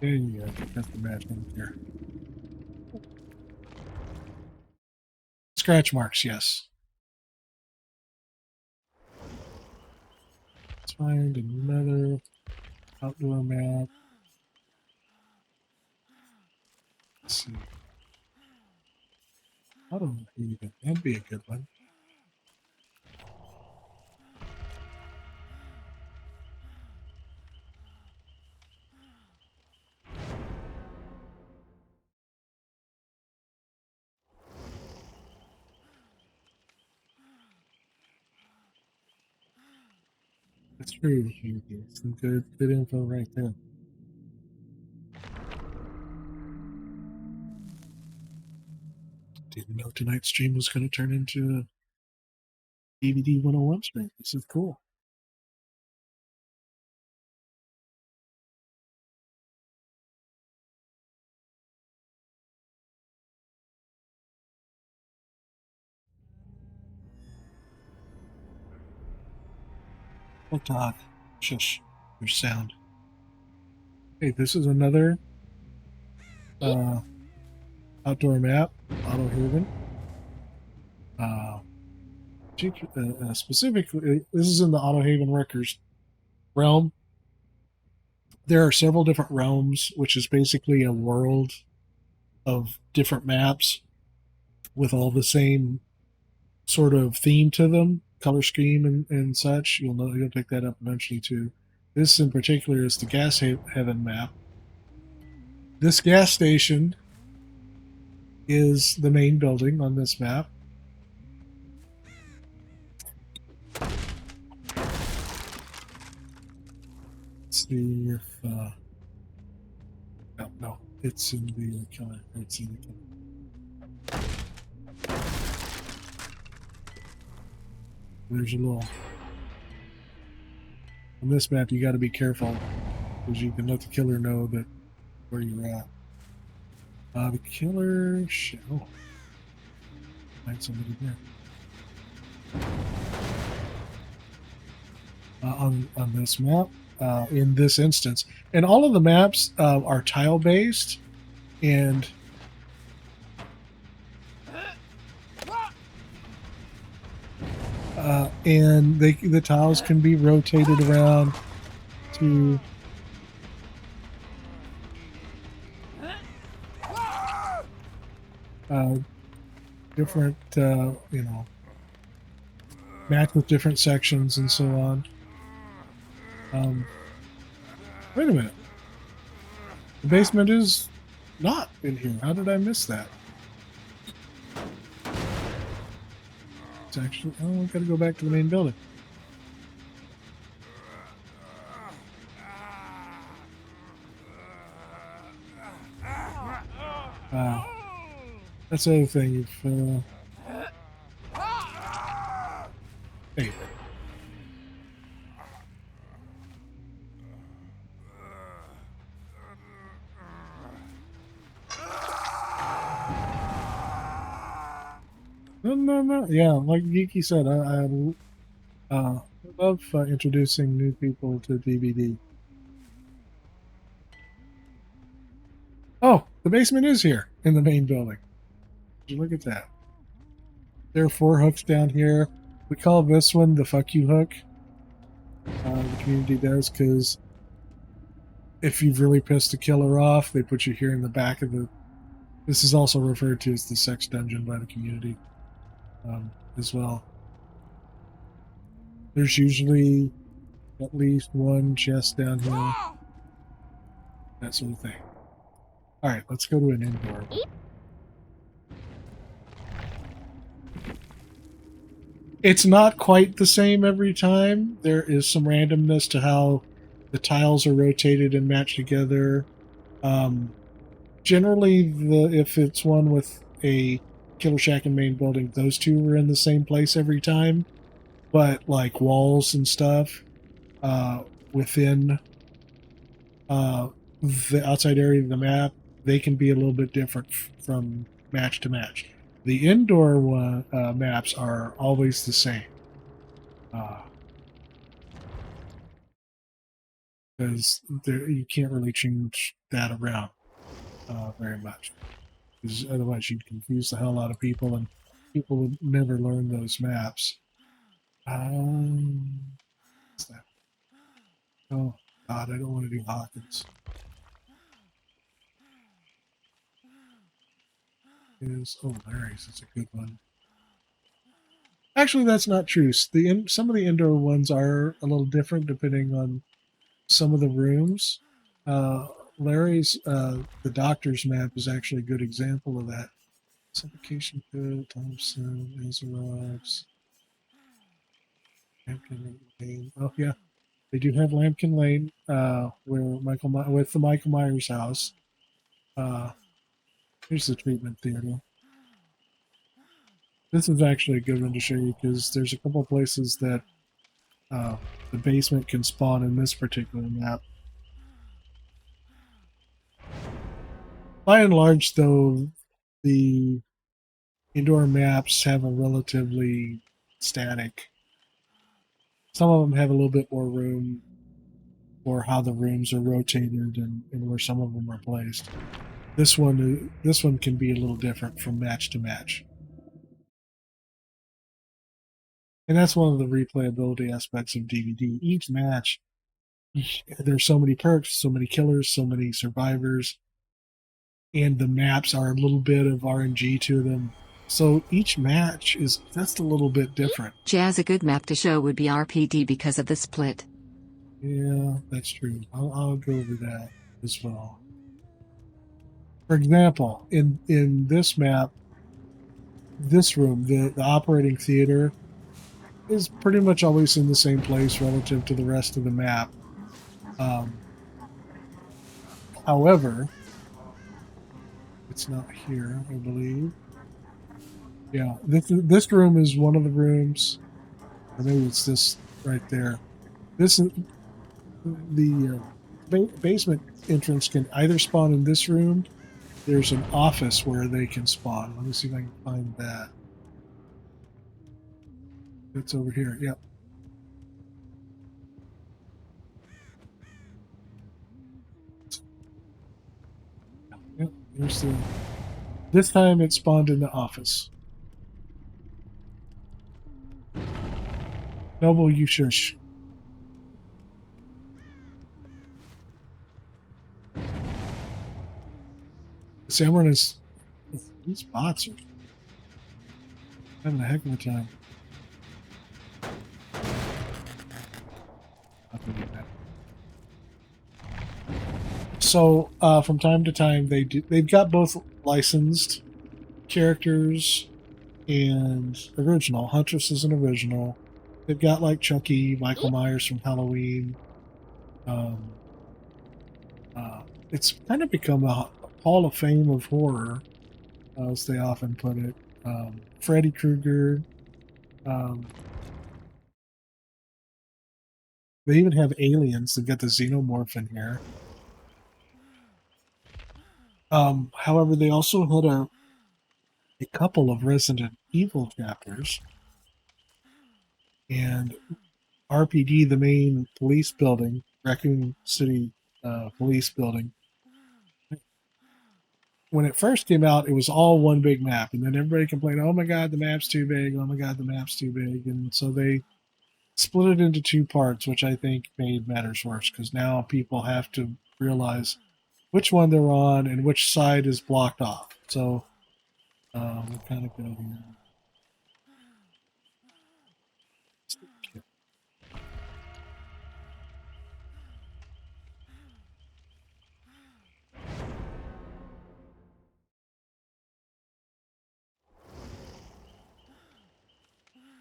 There you go. That's the map in here. scratch marks, yes. Let's find another outdoor map. Let's see. Auto haven. That'd be a good one. That's true. Some good info right there. Didn't know tonight's stream was going to turn into a DVD 101 stream. This is cool. Oh, dog. Shush. Your sound. Hey, this is another outdoor map, Auto Haven. Specifically, this is in the Auto Haven Wreckers realm. There are several different realms, which is basically a world of different maps with all the same sort of theme to them, color scheme and such. You'll pick that up eventually too. This in particular is the Gas Heaven map. This gas station is the main building on this map. Let's see if no, it's in the killer. It's in the killer. There's a little. On this map, you got to be careful because you can let the killer know that where you're at. The killer. Oh, find somebody there. On this map, in this instance, and all of the maps are tile based, and the tiles can be rotated around to different, match with different sections and so on. Wait a minute. The basement is not in here. How did I miss that? It's actually... Oh, I've got to go back to the main building. That's the other thing. If hey. No. Yeah, like Geeky said, I love introducing new people to DVD. Oh, the basement is here in the main building. Look at that. There are 4 hooks down here. We call this one the fuck you hook. The community does, because if you've really pissed the killer off, they put you here in the back of the... This is also referred to as the sex dungeon by the community as well. There's usually at least one chest down here. That sort of thing. Alright, let's go to an indoor. It's not quite the same every time. There is some randomness to how the tiles are rotated and matched together. Generally, if it's one with a Killer Shack and main building, those two are in the same place every time. But like walls and stuff within the outside area of the map, they can be a little bit different from match to match. The indoor maps are always the same. Because you can't really change that around very much. Because otherwise you'd confuse the hell out of people, and people would never learn those maps. What's that? Oh God, I don't want to do Hawkins. Larry's. That's a good one. Actually, that's not true. Some of the indoor ones are a little different depending on some of the rooms. Uh, Larry's the doctor's map is actually a good example of that. Suffocation Pit, Thompson, Azarov's, Lampkin Lane. Oh yeah, they do have Lampkin Lane, where with the Michael Myers house. Uh, Here's the treatment theater. This is actually a good one to show you because there's a couple of places that uh, the basement can spawn in this particular map. By and large, though, the indoor maps have a relatively static. Some of them have a little bit more room for how the rooms are rotated and where some of them are placed. This one can be a little different from match to match. And that's one of the replayability aspects of DVD. Each match, there's so many perks, so many killers, so many survivors, and the maps are a little bit of RNG to them. So each match is just a little bit different. Jazz, a good map to show would be RPD because of the split. Yeah, that's true. I'll go over that as well. For example, in this map, this room, the operating theater, is pretty much always in the same place relative to the rest of the map. However, it's not here, I believe. Yeah, this room is one of the rooms, or maybe it's this right there. This is the basement entrance can either spawn in this room. There's an office where they can spawn. Let me see if I can find that. It's over here. Yep. Yep. There's the. This time it spawned in the office. Noble, you shush. Samron is. These bots are having a heck of a time. So from time to time, they've got both licensed characters and original. Huntress is an original. They've got like Chucky, Michael Myers from Halloween. It's kind of become a hall of fame of horror, as they often put it. Freddy Krueger. They even have aliens. They've got the xenomorph in here. However, they also had a couple of Resident Evil chapters. And RPD, the main police building, Raccoon City police building, when it first came out, it was all one big map. And then everybody complained, oh my God, the map's too big. Oh my God, the map's too big. And so they split it into two parts, which I think made matters worse because now people have to realize which one they're on and which side is blocked off. So we'll kind of go here.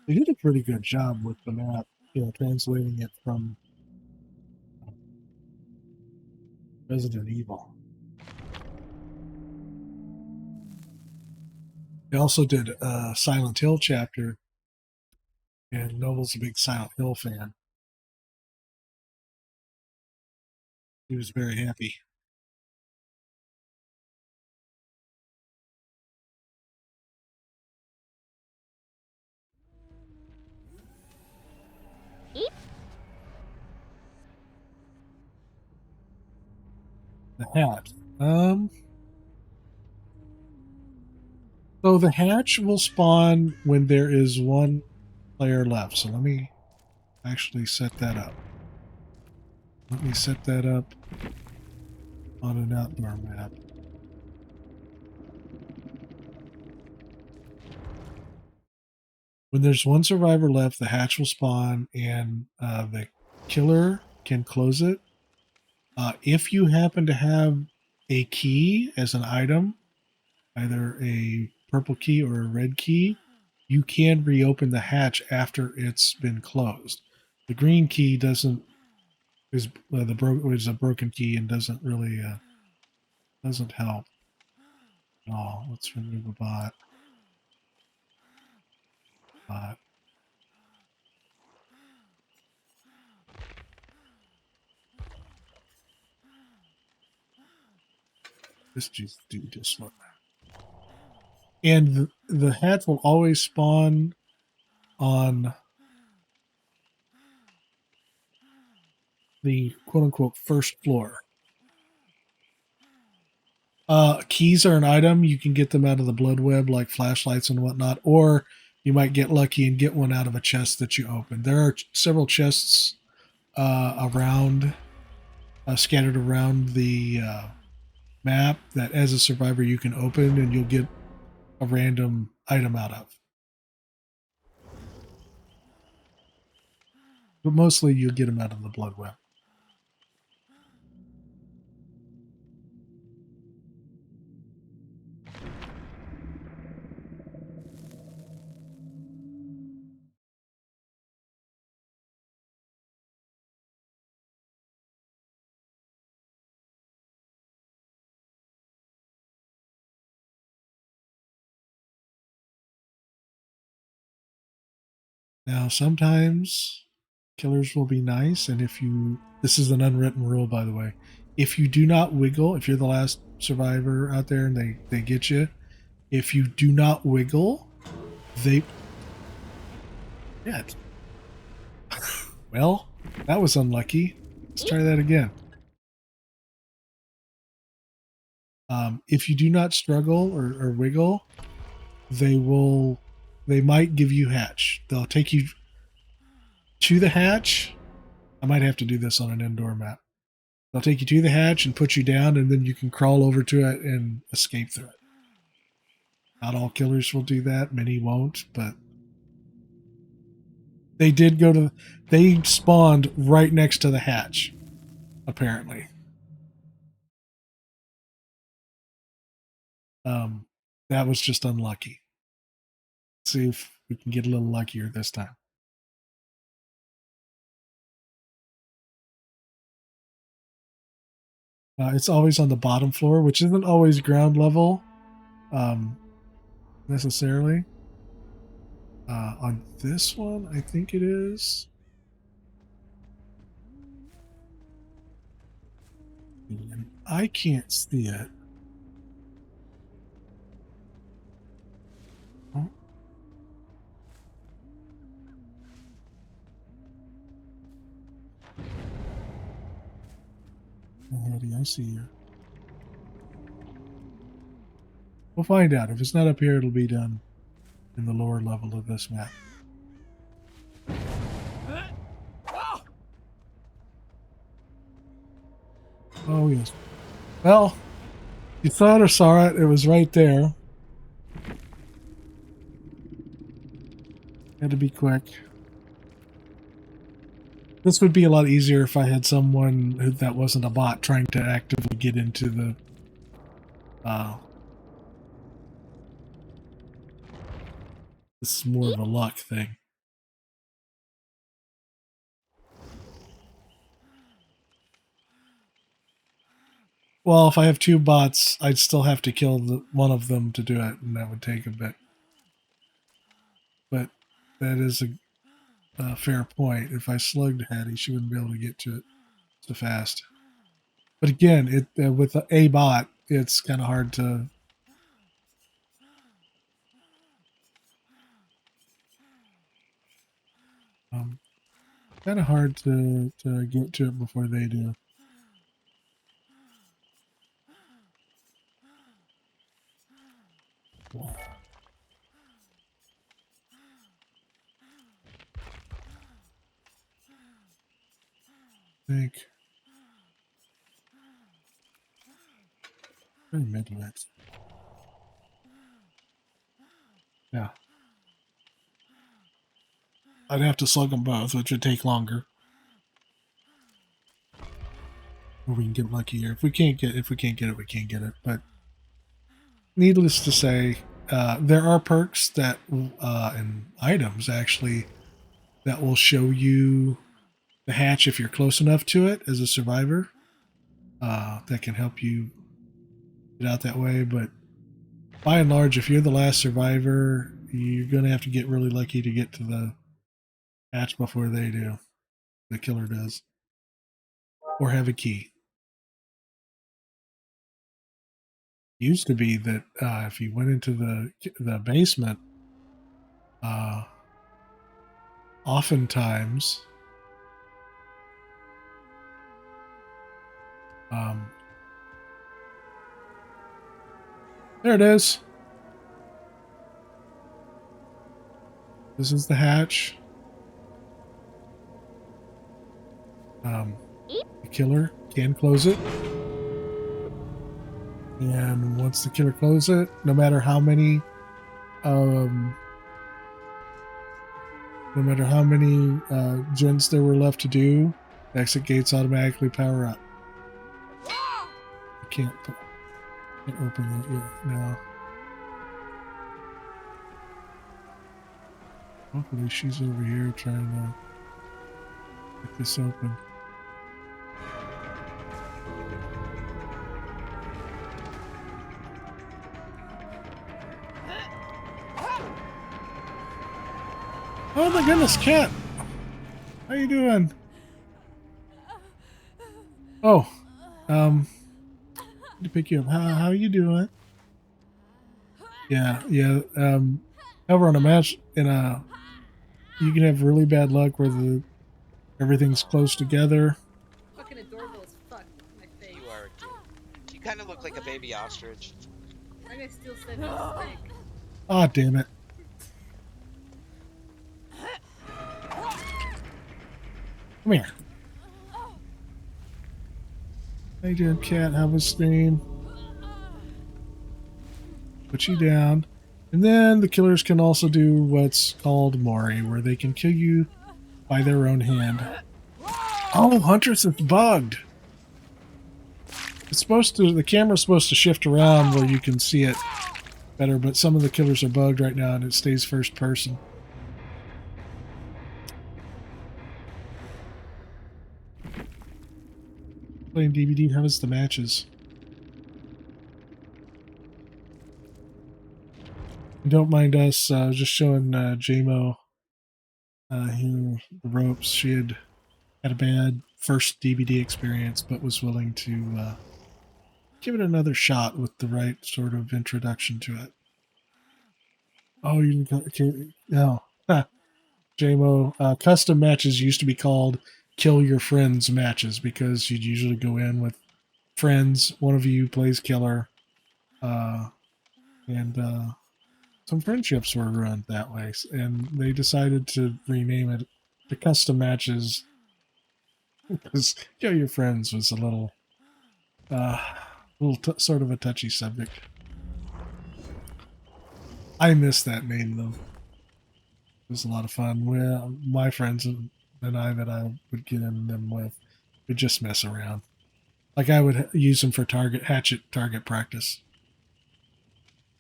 They did a pretty good job with the map, translating it from Resident Evil. They also did a Silent Hill chapter, and Noble's a big Silent Hill fan. He was very happy. The hat. So the hatch will spawn when there is one player left. So let me actually set that up. Let me set that up on an outdoor map. When there's one survivor left, the hatch will spawn and the killer can close it. If you happen to have a key as an item, either a purple key or a red key, you can reopen the hatch after it's been closed. The green key is is a broken key and doesn't really doesn't help at all. Let's remove a bot. Bot. Just do this one. And the hatch will always spawn on the quote unquote first floor. Keys are an item. You can get them out of the blood web, like flashlights and whatnot, or you might get lucky and get one out of a chest that you open. There are several chests scattered around the map that, as a survivor, you can open, and you'll get a random item out of. But mostly, you'll get them out of the blood web. Now, sometimes killers will be nice, and if you, this is an unwritten rule, by the way, if you do not wiggle, if you're the last survivor out there and they get you, if you do not wiggle, they, yeah, well, that was unlucky. Let's try that again. If you do not struggle or wiggle, they might give you hatch. They'll take you to the hatch. I might have to do this on an indoor map. They'll take you to the hatch and put you down, and then you can crawl over to it and escape through it. Not all killers will do that. Many won't, but they spawned right next to the hatch, apparently. That was just unlucky. Let's see if we can get a little luckier this time. It's always on the bottom floor, which isn't always ground level necessarily. On this one, I think it is. And I can't see it. Oh. Eddie, I see you. We'll find out. If it's not up here, it'll be done in the lower level of this map. Oh, yes. Well, you thought or saw it. It was right there. Had to be quick. This would be a lot easier if I had someone that wasn't a bot trying to actively get into the this is more of a luck thing. Well, if I have two bots, I'd still have to kill one of them to do it, and that would take a bit. But that is a fair point. If I slugged Hattie, she wouldn't be able to get to it so fast. But again, with a bot, it's kind of hard to. Kind of hard to get to it before they do. Wow. think. Very mid-lit. Yeah. I'd have to slug them both, which would take longer. Or we can get luckier. If we can't get it, we can't get it. But needless to say, there are perks that and items actually that will show you the hatch if you're close enough to it as a survivor. That can help you get out that way. But by and large, if you're the last survivor, you're going to have to get really lucky to get to the hatch before they do. The killer does. Or have a key. Used to be that if you went into the basement, oftentimes there it is. This is the hatch. The killer can close it. And once the killer closes it, no matter how many gens there were left to do, the exit gates automatically power up. I can't open it yet now. Hopefully she's over here trying to get this open. Oh my goodness, cat! How you doing? Oh, to pick you up. How you doing? Yeah. However, on a match you can have really bad luck where everything's close together. Fucking adorable as fuck. My face. You are cute. You kind of look like a baby ostrich. I'm gonna steal Stephanie's thing. Ah, damn it. Come here. How you doing, cat? How was stream? Put you down. And then the killers can also do what's called Mori, where they can kill you by their own hand. Oh, Huntress is bugged. The camera's supposed to shift around where you can see it better, but some of the killers are bugged right now and it stays first person. Playing DVD, how was the matches? Don't mind us just showing JMO here the ropes. She had a bad first DVD experience, but was willing to give it another shot with the right sort of introduction to it. Oh, you can no. JMO, custom matches used to be called kill your friends matches because you'd usually go in with friends. One of you plays killer, and some friendships were ruined that way, and they decided to rename it to custom matches because kill your friends was a little sort of a touchy subject. I miss that name though. It was a lot of fun. Well, my friends and I that I would get in them with would just mess around. Like I would use them for hatchet target practice.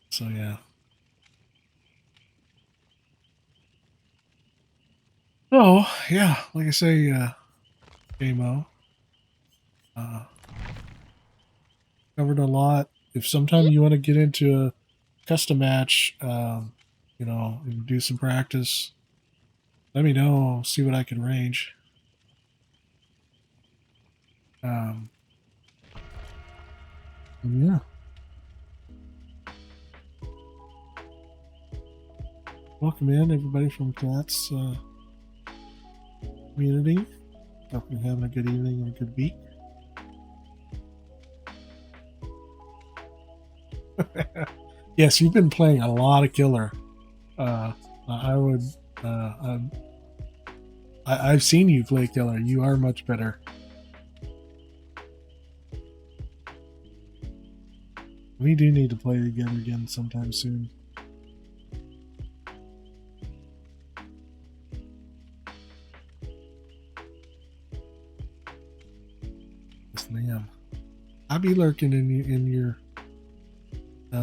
So yeah. Oh yeah, like I say, JMO. Covered a lot. If sometime you want to get into a custom match, and do some practice, let me know. I'll see what I can arrange. Yeah. Welcome in, everybody from Cat's community. Hope you're having a good evening and a good week. Yes, you've been playing a lot of killer. I've seen you play killer. You are much better We do need to play together again sometime soon. Yes, ma'am. I'll be lurking in your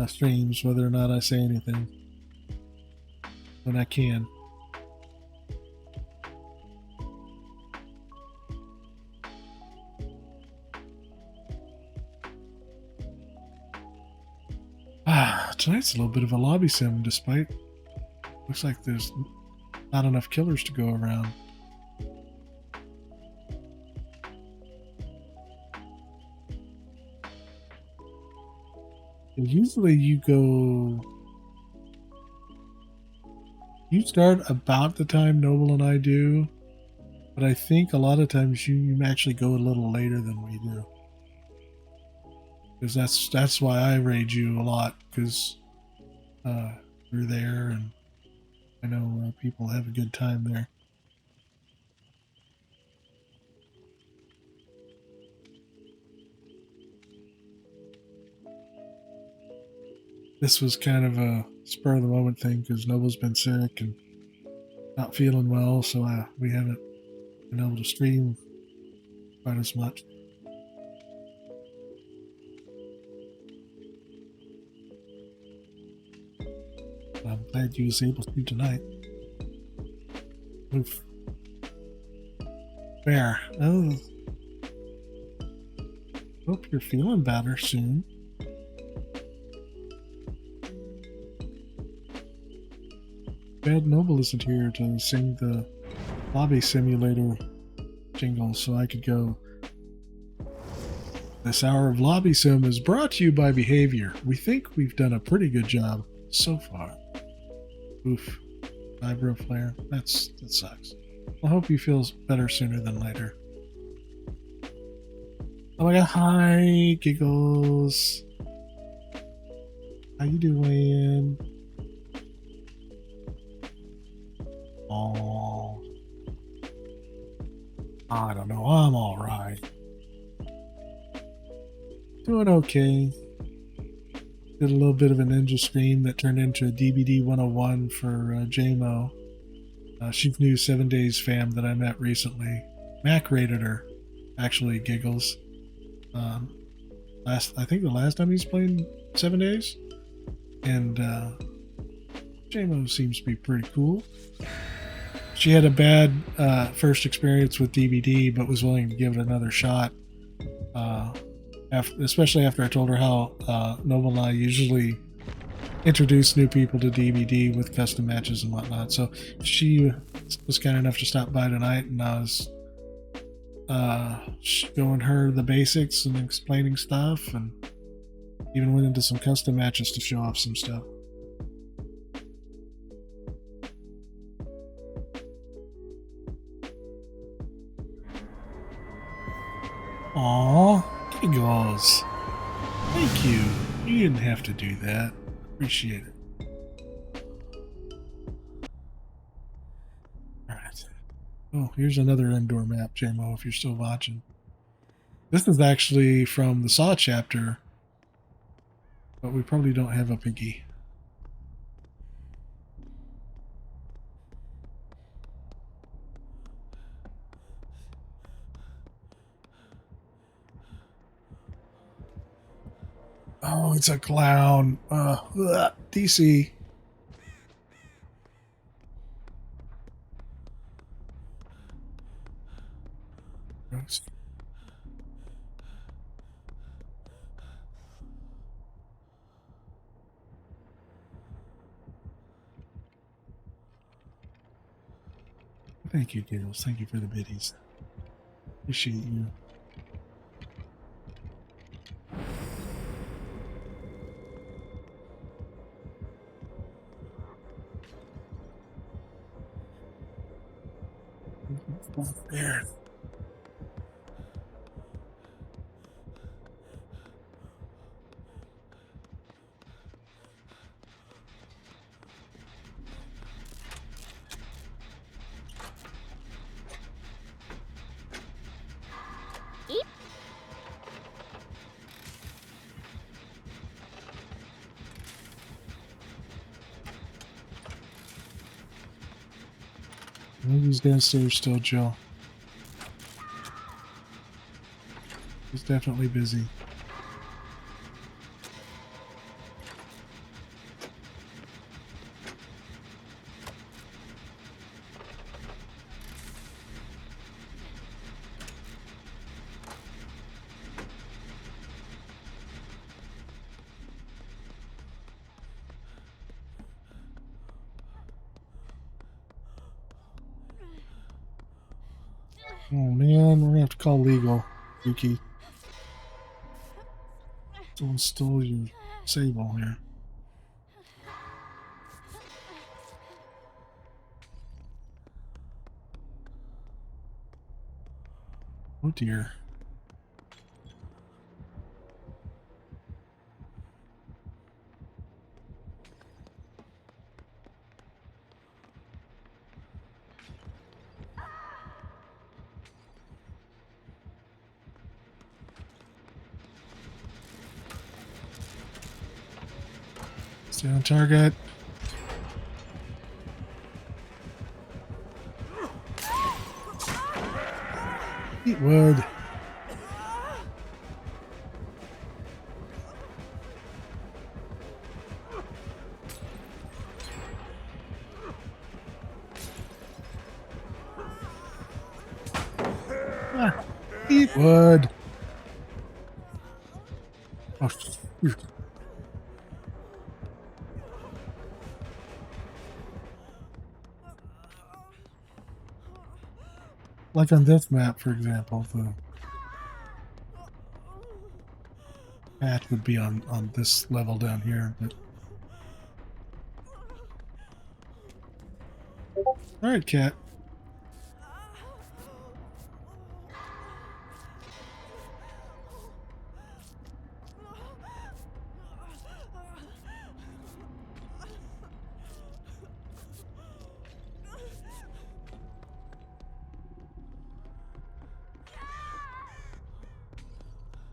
streams, whether or not I say anything, when I can. Tonight's a little bit of a lobby sim, despite looks like there's not enough killers to go around. And usually you start about the time Noble and I do, but I think a lot of times you actually go a little later than we do. Because that's why I raid you a lot, because you're there, and I know people have a good time there. This was kind of a spur of the moment thing because Noble's been sick and not feeling well, so we haven't been able to stream quite as much. I'm glad you was able to tonight. Oof. Fair. Oh. Hope you're feeling better soon. Bad Noble isn't here to sing the lobby simulator jingle, so I could go. This hour of lobby sim is brought to you by Behavior. We think we've done a pretty good job so far. Oof. Vibro flare. That sucks. I hope you feel better sooner than later. Oh my god, hi, Giggles. How you doing? Oh, I don't know. I'm all right. Doing okay. Did a little bit of a ninja stream that turned into a DBD 101 for JMO. She's new 7 Days fam that I met recently. Mac rated her, actually, Giggles. I think the last time he's playing 7 Days. And JMO seems to be pretty cool. She had a bad first experience with DBD, but was willing to give it another shot. Especially after I told her how Noble and I usually introduce new people to DBD with custom matches and whatnot. So she was kind enough to stop by tonight, and I was showing her the basics and explaining stuff, and even went into some custom matches to show off some stuff. Aww, Giggles. Thank you. You didn't have to do that. Appreciate it. Alright. Oh, here's another indoor map, JMO, if you're still watching. This is actually from the Saw chapter, but we probably don't have a piggy. Oh, it's a clown. DC. Thank you, Giggles. Thank you for the biddies. Appreciate you. There. think he's downstairs still, Jill. He's definitely busy. Oh man, we're gonna have to call legal, Yuki. Someone stole your sable here. Oh dear. Stay on target. Eat wood. Ah, eat wood. Oh, phew. Like on this map, for example, the path would be on this level down here. But... all right, cat.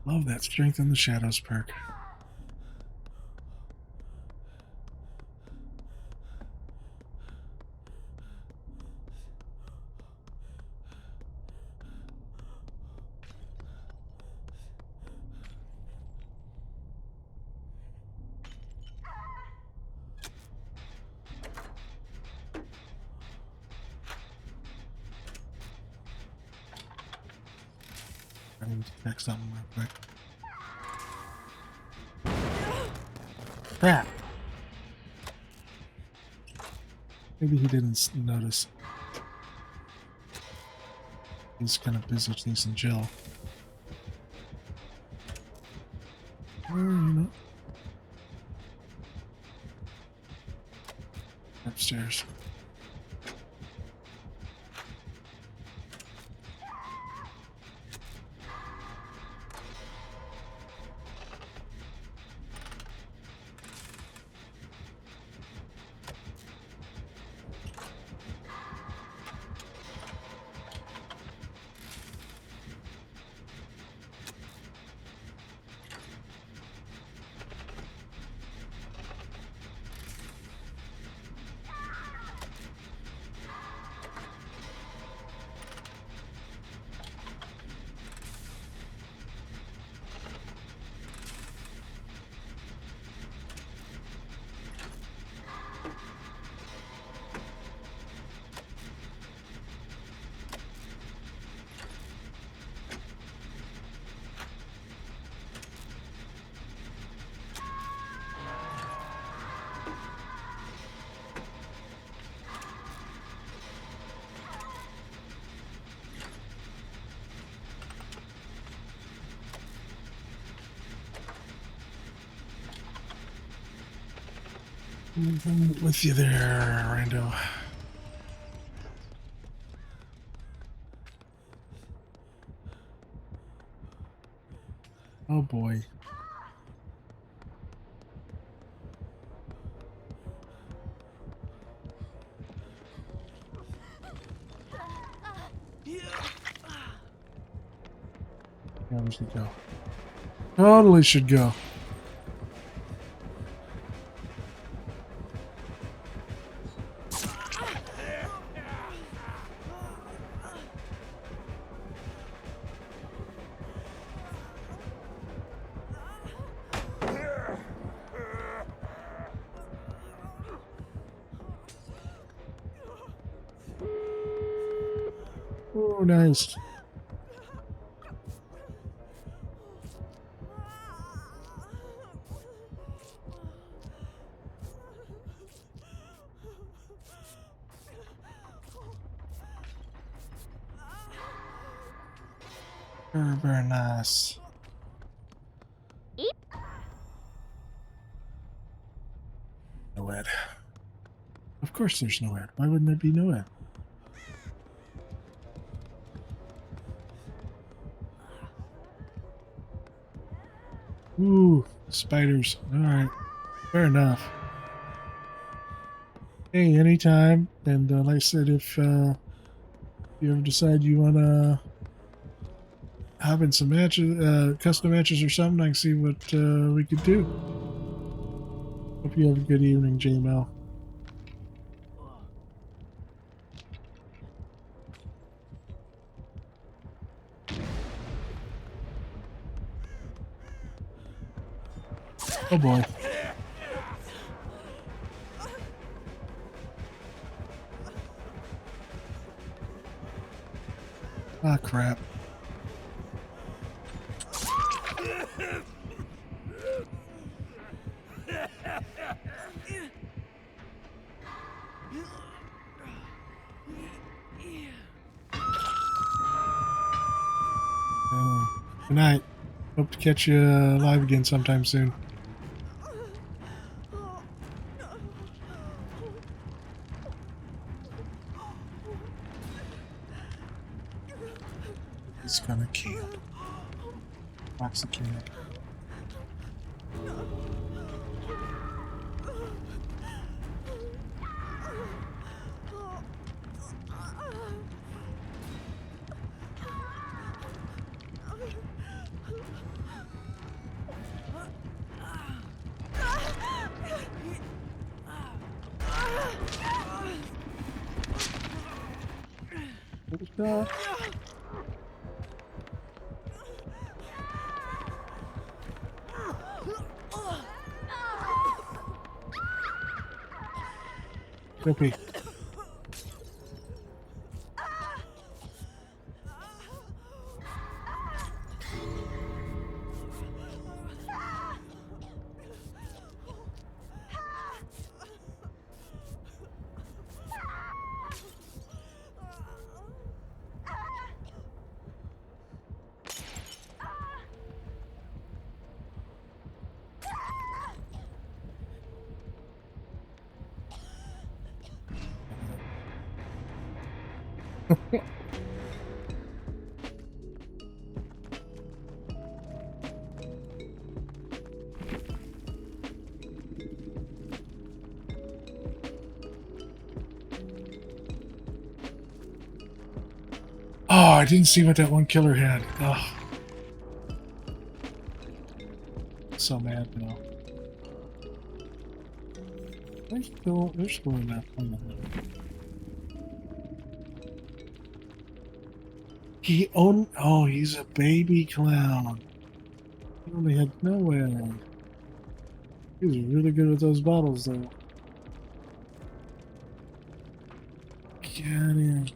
Love that Strength in the Shadows perk. I need to check something real quick. Crap. Maybe he didn't notice. He's kind of busy chasing Jill. Or, you know. Upstairs. I'm with you there, Rando. Oh boy. Yeah, we should go. Totally should go. Oh, nice. Very, very nice. No Ed. Of course there's no Ed. Why wouldn't there be no Ed? Ooh, spiders. Alright. Fair enough. Hey, anytime. And like I said, if you ever decide you want to hop in some matches, custom matches or something, I can see what we could do. Hope you have a good evening, J-Mel. Oh boy. Ah, crap. Good night. Hope to catch you live again sometime soon. He's gonna camp. Foxy camp. Guppy. Oh, I didn't see what that one killer had. Oh. So mad now. They're still in that one. Oh, he's a baby clown. He only had no end. He was really good with those bottles, though. Get in.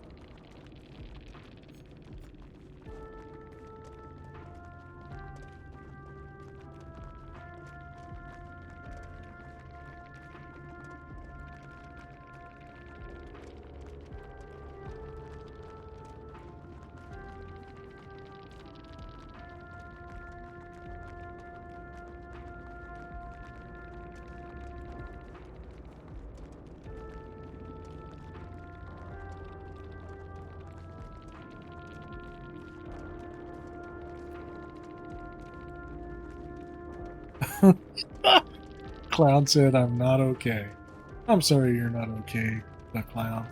Clown said, I'm not okay. I'm sorry you're not okay, the clown.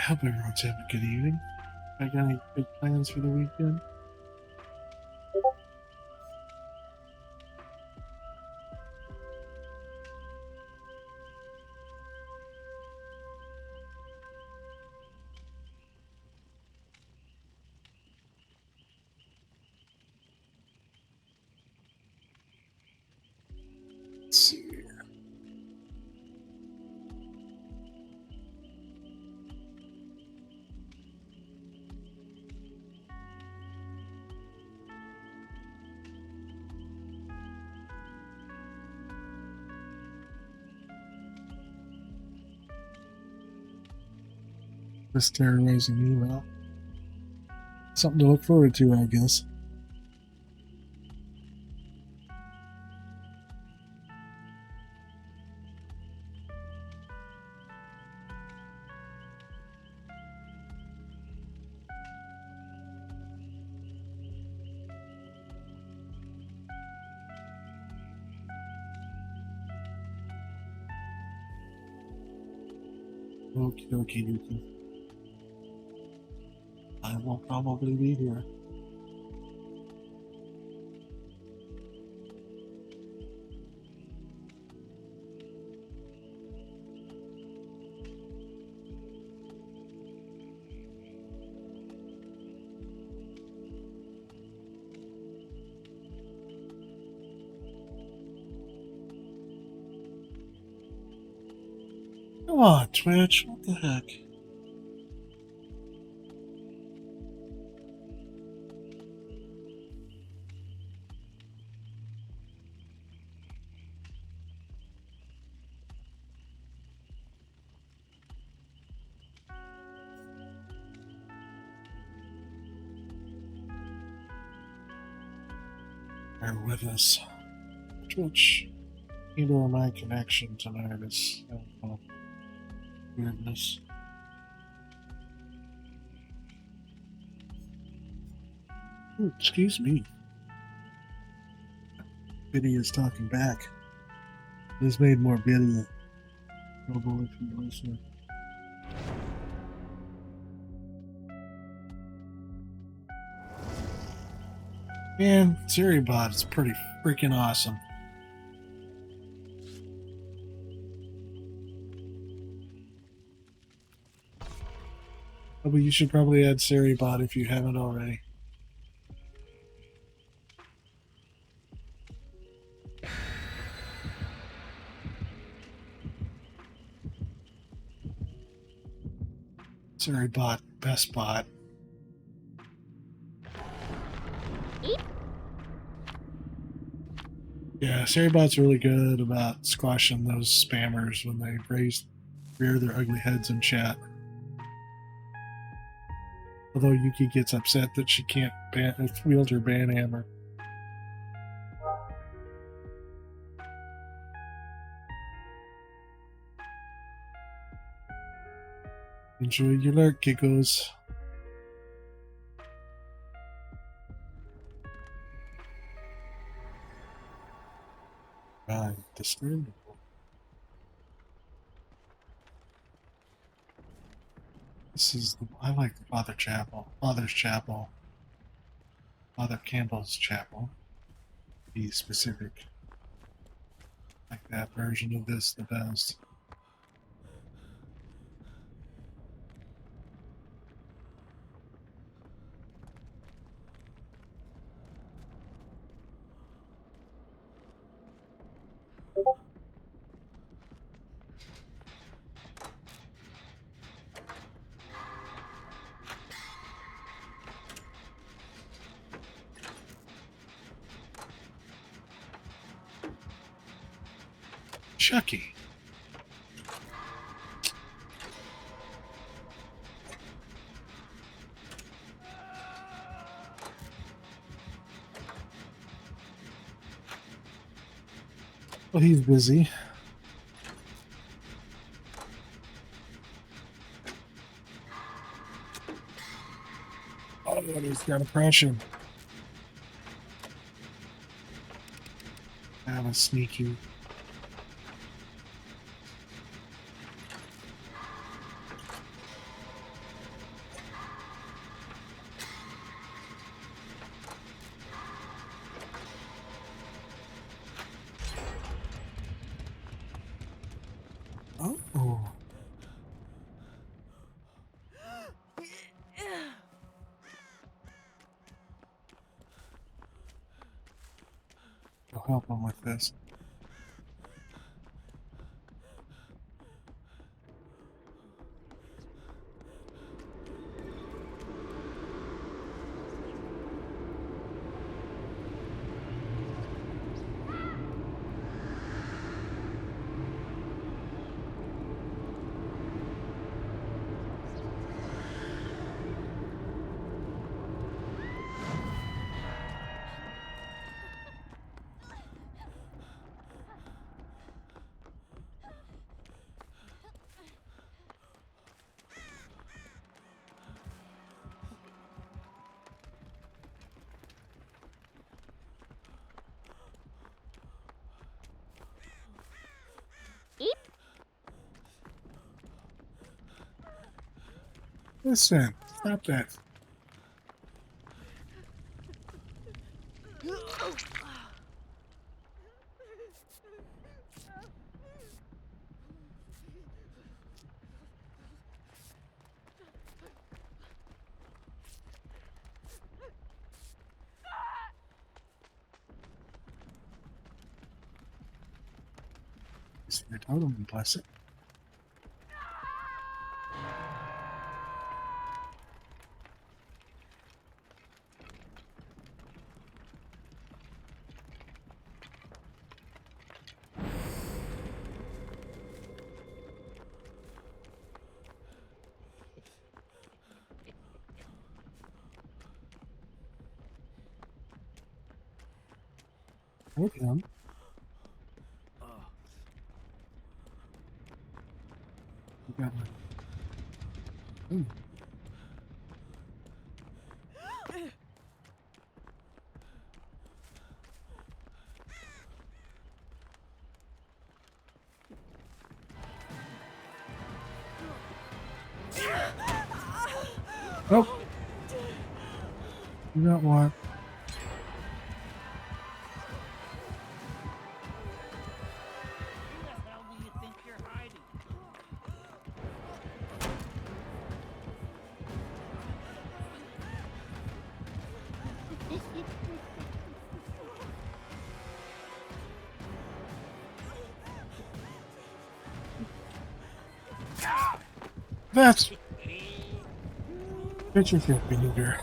hope everyone's having a good evening. I got any big plans for the weekend? Let's see. This terrorizing email. Something to look forward to, I guess. Okie dokie dokie. I will probably be here. Come on, Twitch. What the heck? Bear with us. Twitch. Either my connection tonight is weirdness. Ooh, excuse me. Biddy is talking back. This made more Biddy trouble if you listen. Man, SiriBot is pretty freaking awesome. Oh, but you should probably add SiriBot if you haven't already. SiriBot, best bot. Yeah, SiriBot's really good about squashing those spammers when they rear their ugly heads in chat. Although Yuki gets upset that she can't wield her ban hammer. Enjoy your lurk, giggles. Right, disturbing. This is I like the Father's Chapel, Father Campbell's Chapel. Be specific. Like that version of this the best. Chucky. Well, he's busy. Oh, he's got oppression. That was sneaky. go help him with this. Listen, stop that. It's your totem, bless it. With him. You got one. Ooh. Nope. You got one. Who the hell do you think you're hiding? That's. Get your fit, behavior.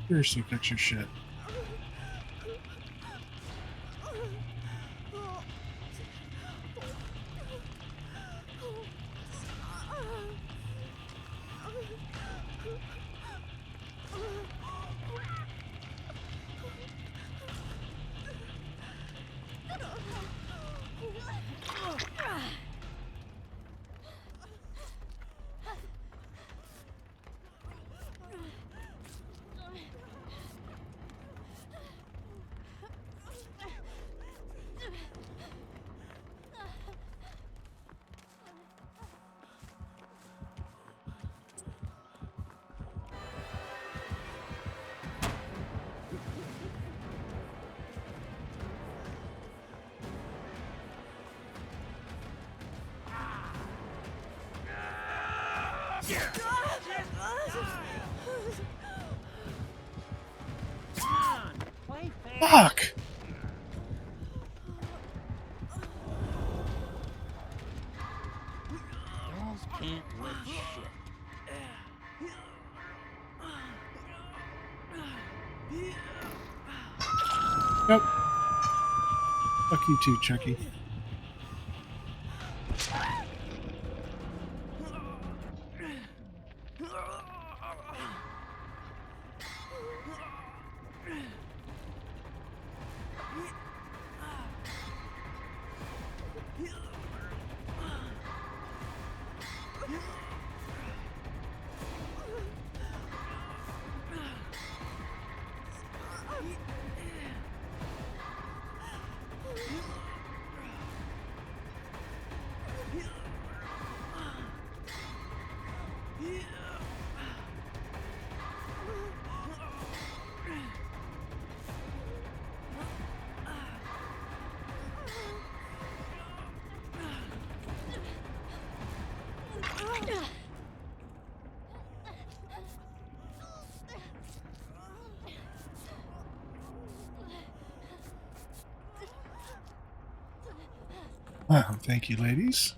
Seriously, fix your shit. Fuck! Dolls can't live shit. Nope. Fuck you too, Chucky. Wow, thank you, ladies.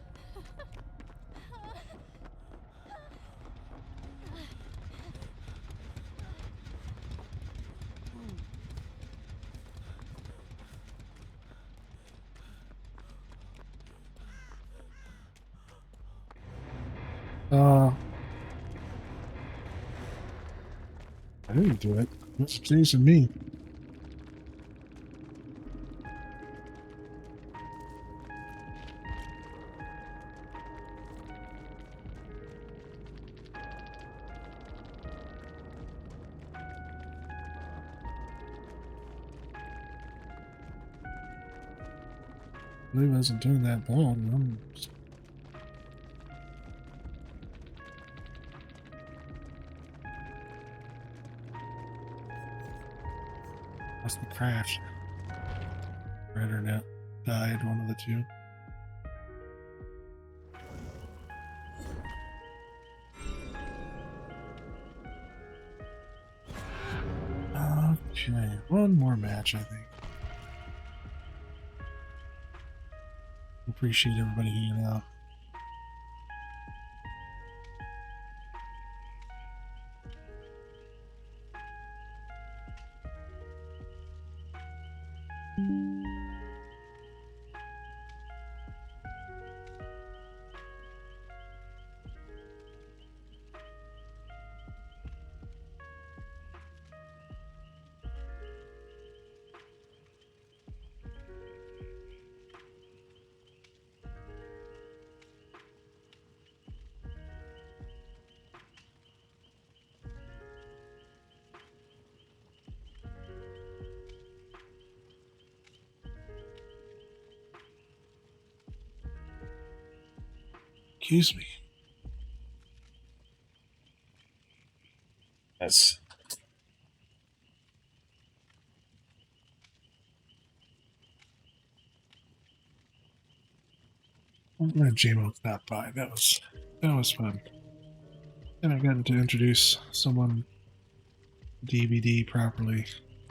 I didn't do it. It's chasing me. I believe I wasn't doing that long. That's the crash. Our internet died, one of the two. Okay, one more match, I think. Appreciate everybody hanging out. Excuse me. Yes. I'm glad JMO stopped by. That was fun. And I got to introduce someone DVD properly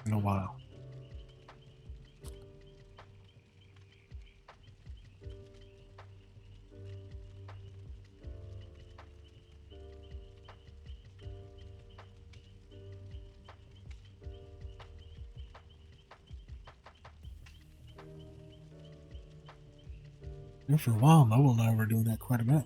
in a while. And for a while, Noble and I were doing that quite a bit.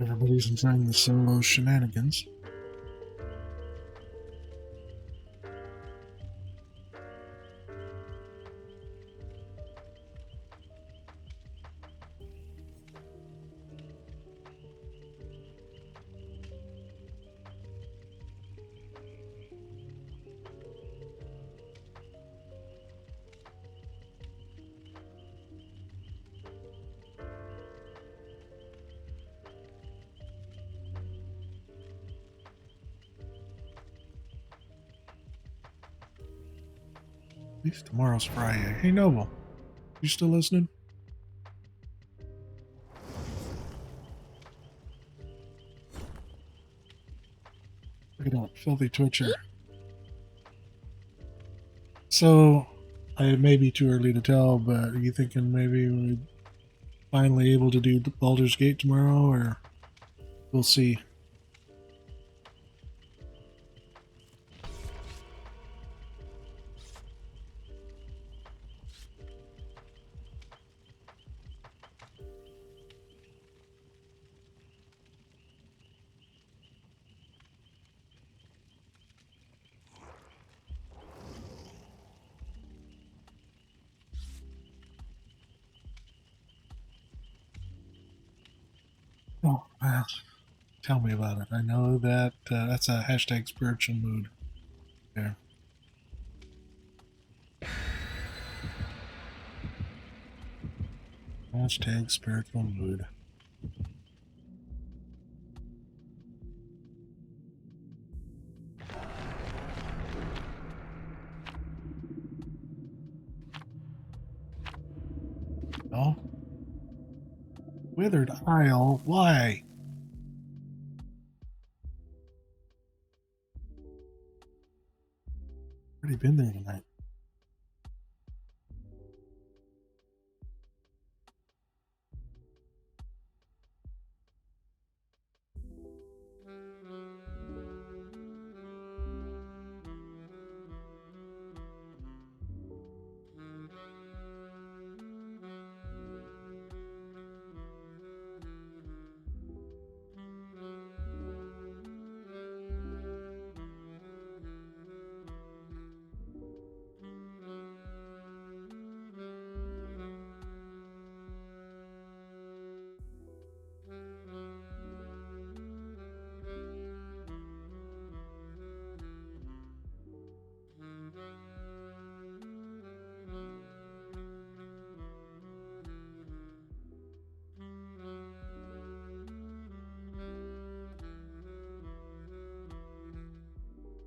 Everybody's enjoying the solo shenanigans. At least tomorrow's Friday. Hey, Noble, you still listening? Look at that filthy Twitcher. So, it may be too early to tell, but are you thinking maybe we're finally able to do Baldur's Gate tomorrow, or we'll see? Oh, well, tell me about it. I know that that's a hashtag spiritual mood there. Hashtag spiritual mood. Oh. Withered Isle, why? Already been there tonight.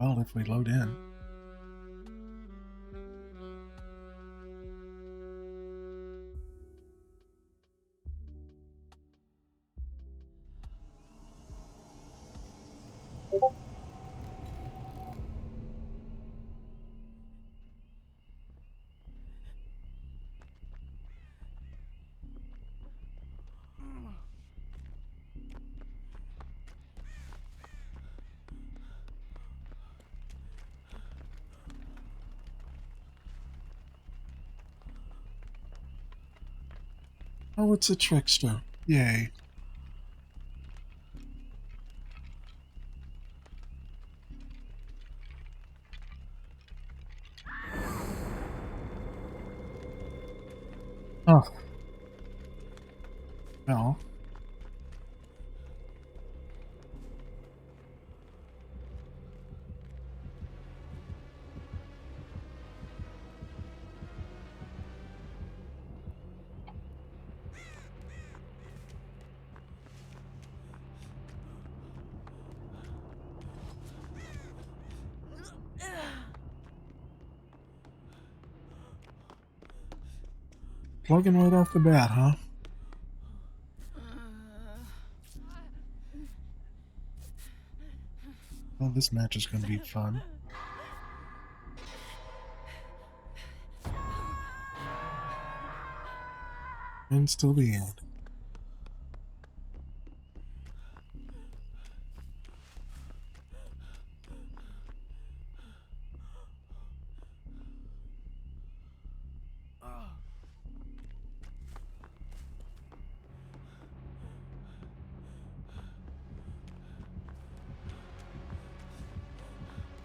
Well, if we load in. Oh, it's a trickster. Yay. Oh. Well. Plugging right off the bat, huh? Well, this match is going to be fun. And still the end.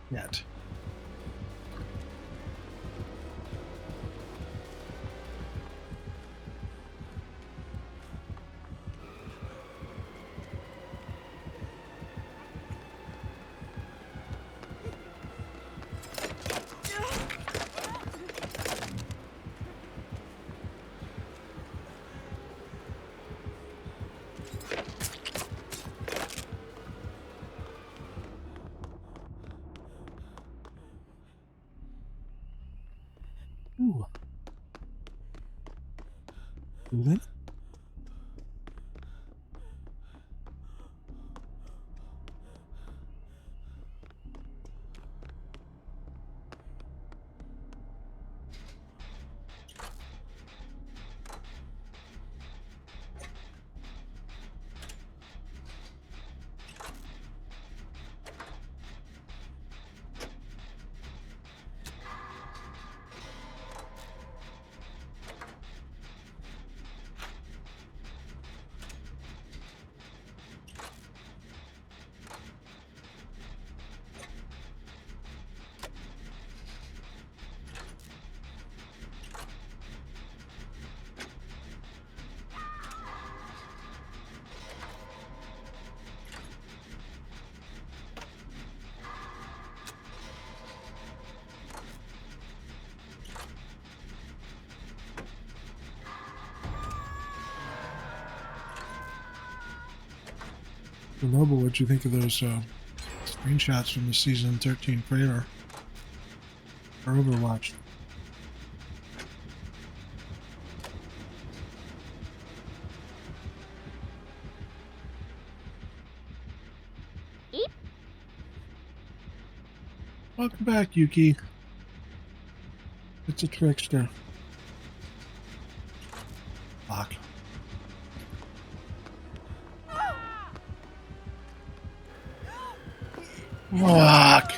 Yet. Ooh. Really? So, Noble, what'd you think of those screenshots from the season 13 trailer for Overwatch? Welcome back, Yuki. It's a trickster. Fuck. Fuck.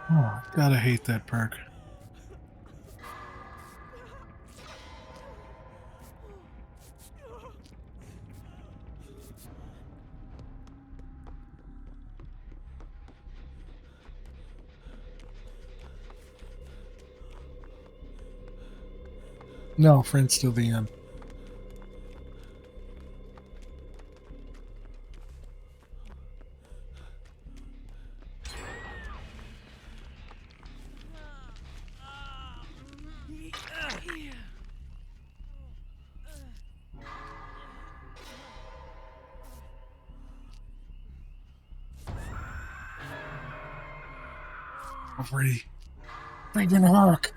Oh, gotta hate that perk. No, friends till the end. Free. Freaking Hawk.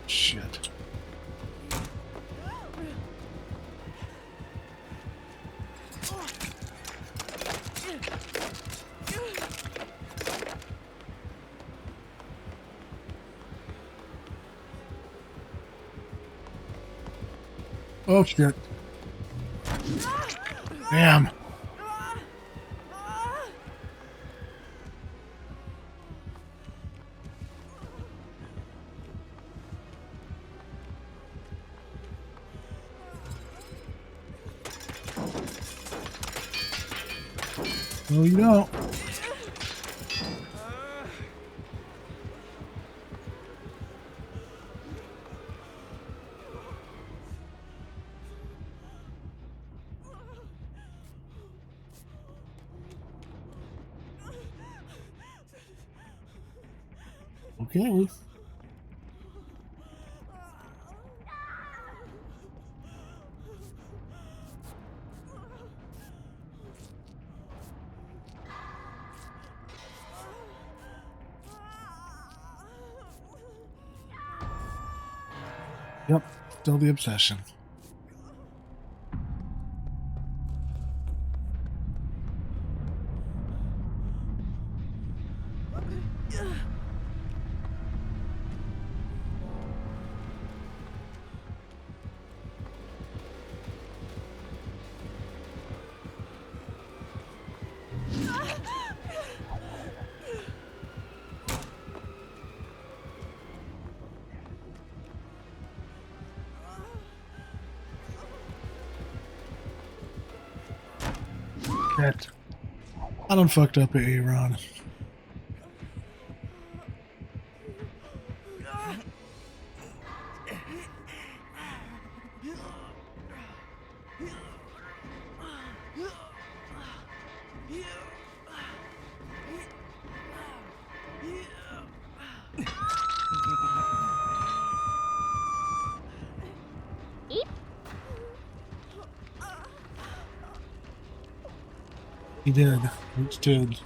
Shit. Oh shit. Damn. No, you don't. Okay. Yep, still the obsession. Shit. I done fucked up at Aaron. He did. He did.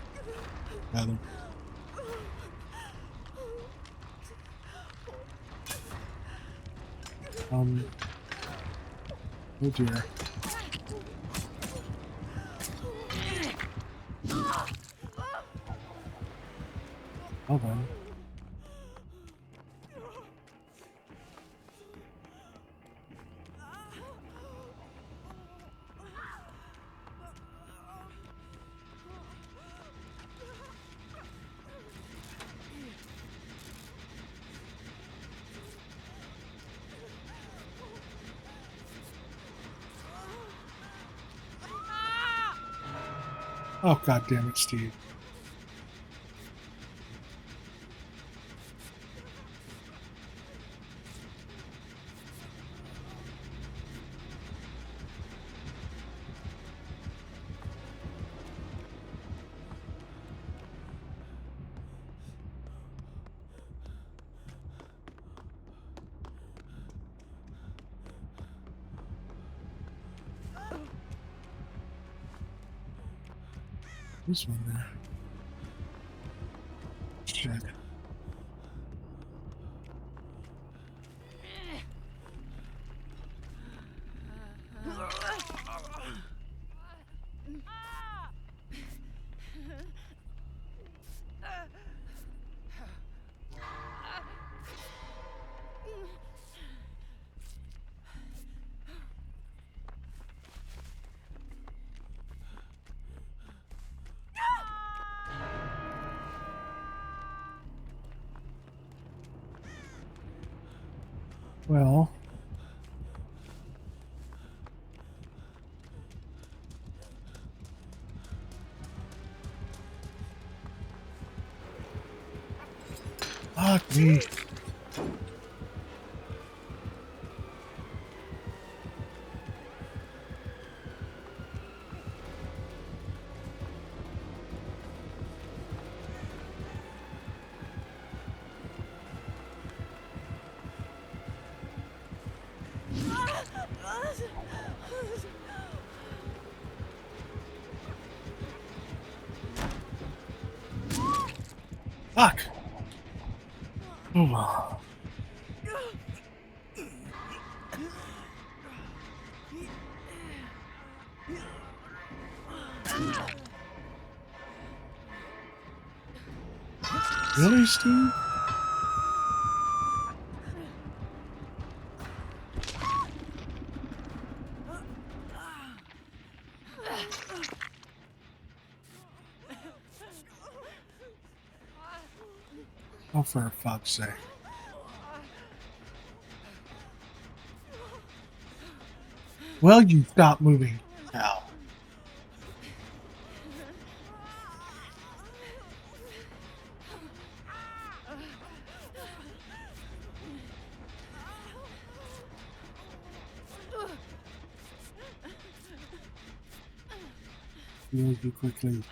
Rather. Oh dear. Well then. Oh, God damn it, Steve. This one there. Shit. Well, fuck me. Fuck. Oh, well. Really, Steve? Oh, for fuck's sake. Well, you stop moving now. Move you quickly.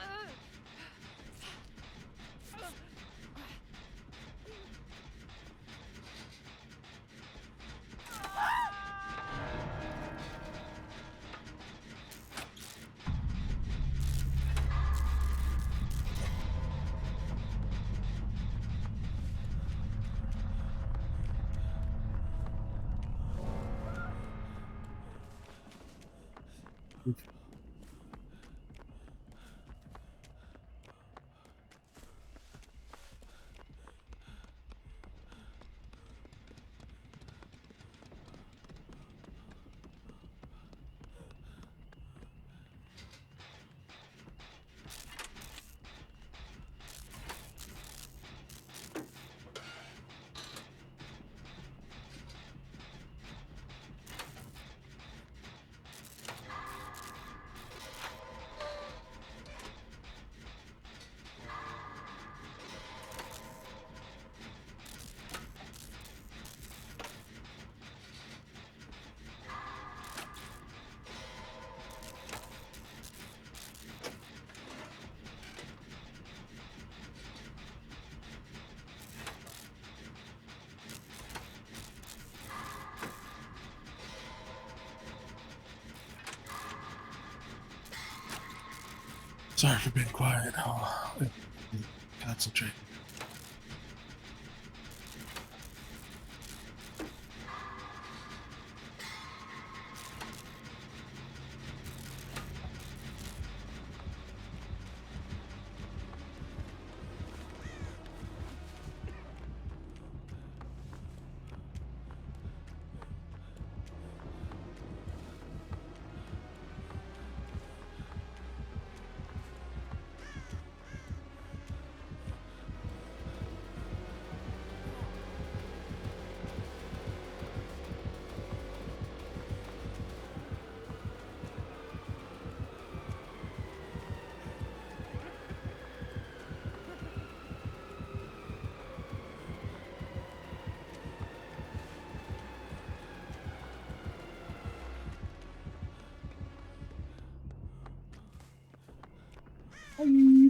Sorry for being quiet. I'll concentrate. Bye.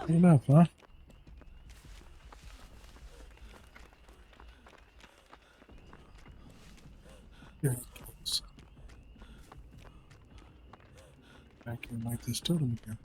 Good enough, huh? Here it goes. I can light this totem again.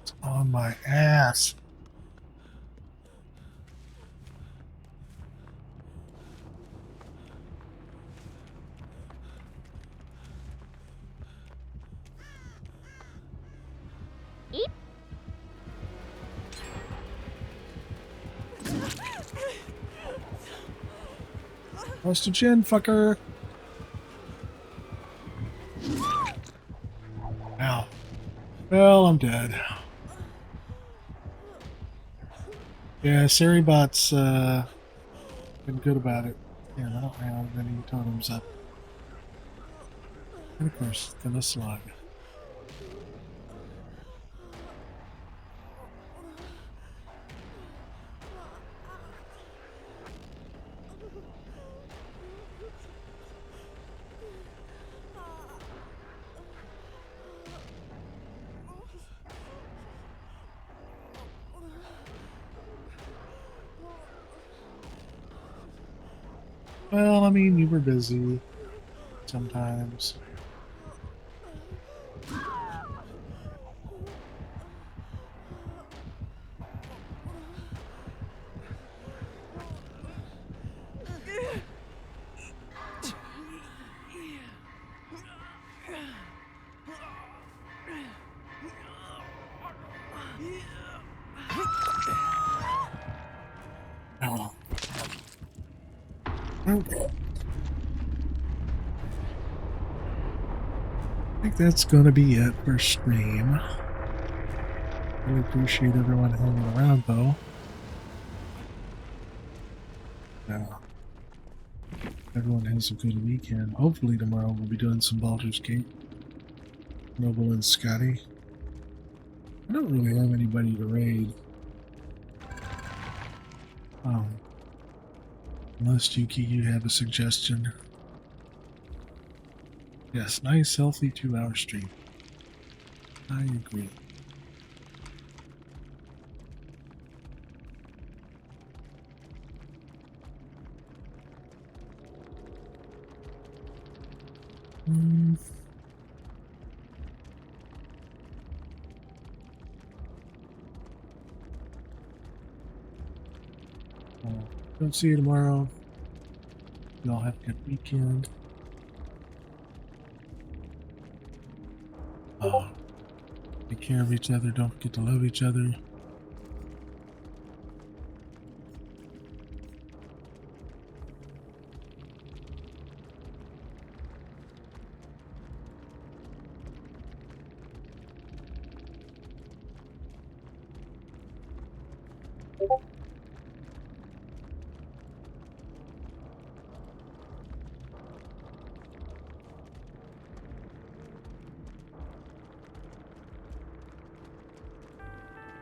It's on my ass. Bust your chin, fucker. Ow. Well, I'm dead. Yeah, Saribot's been good about it. Yeah, I don't have any totems up. And of course, gonna slug. Well, I mean, you were busy sometimes. Oh. Okay. I think that's gonna be it for stream. Really appreciate everyone hanging around, though. Yeah. Everyone has a good weekend. Hopefully tomorrow we'll be doing some Baldur's Gate. Noble and Scotty. I don't really have anybody to raid. Unless Yuki, you have a suggestion. Yes, nice, healthy 2-hour stream. I agree. Don't see you tomorrow. Y'all have a good weekend. Take care of each other. Don't forget to love each other.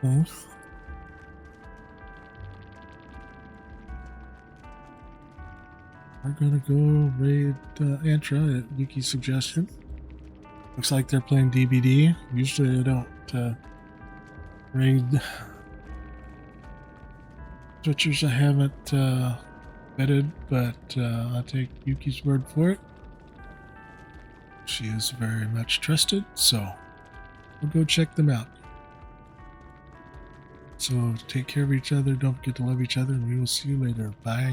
Okay. We're gonna go raid Antra at Yuki's suggestion. Looks like they're playing DBD. Usually I don't raid switchers I haven't vetted, but I'll take Yuki's word for it. She is very much trusted, so we'll go check them out. So take care of each other. Don't forget to love each other, and we will see you later. Bye.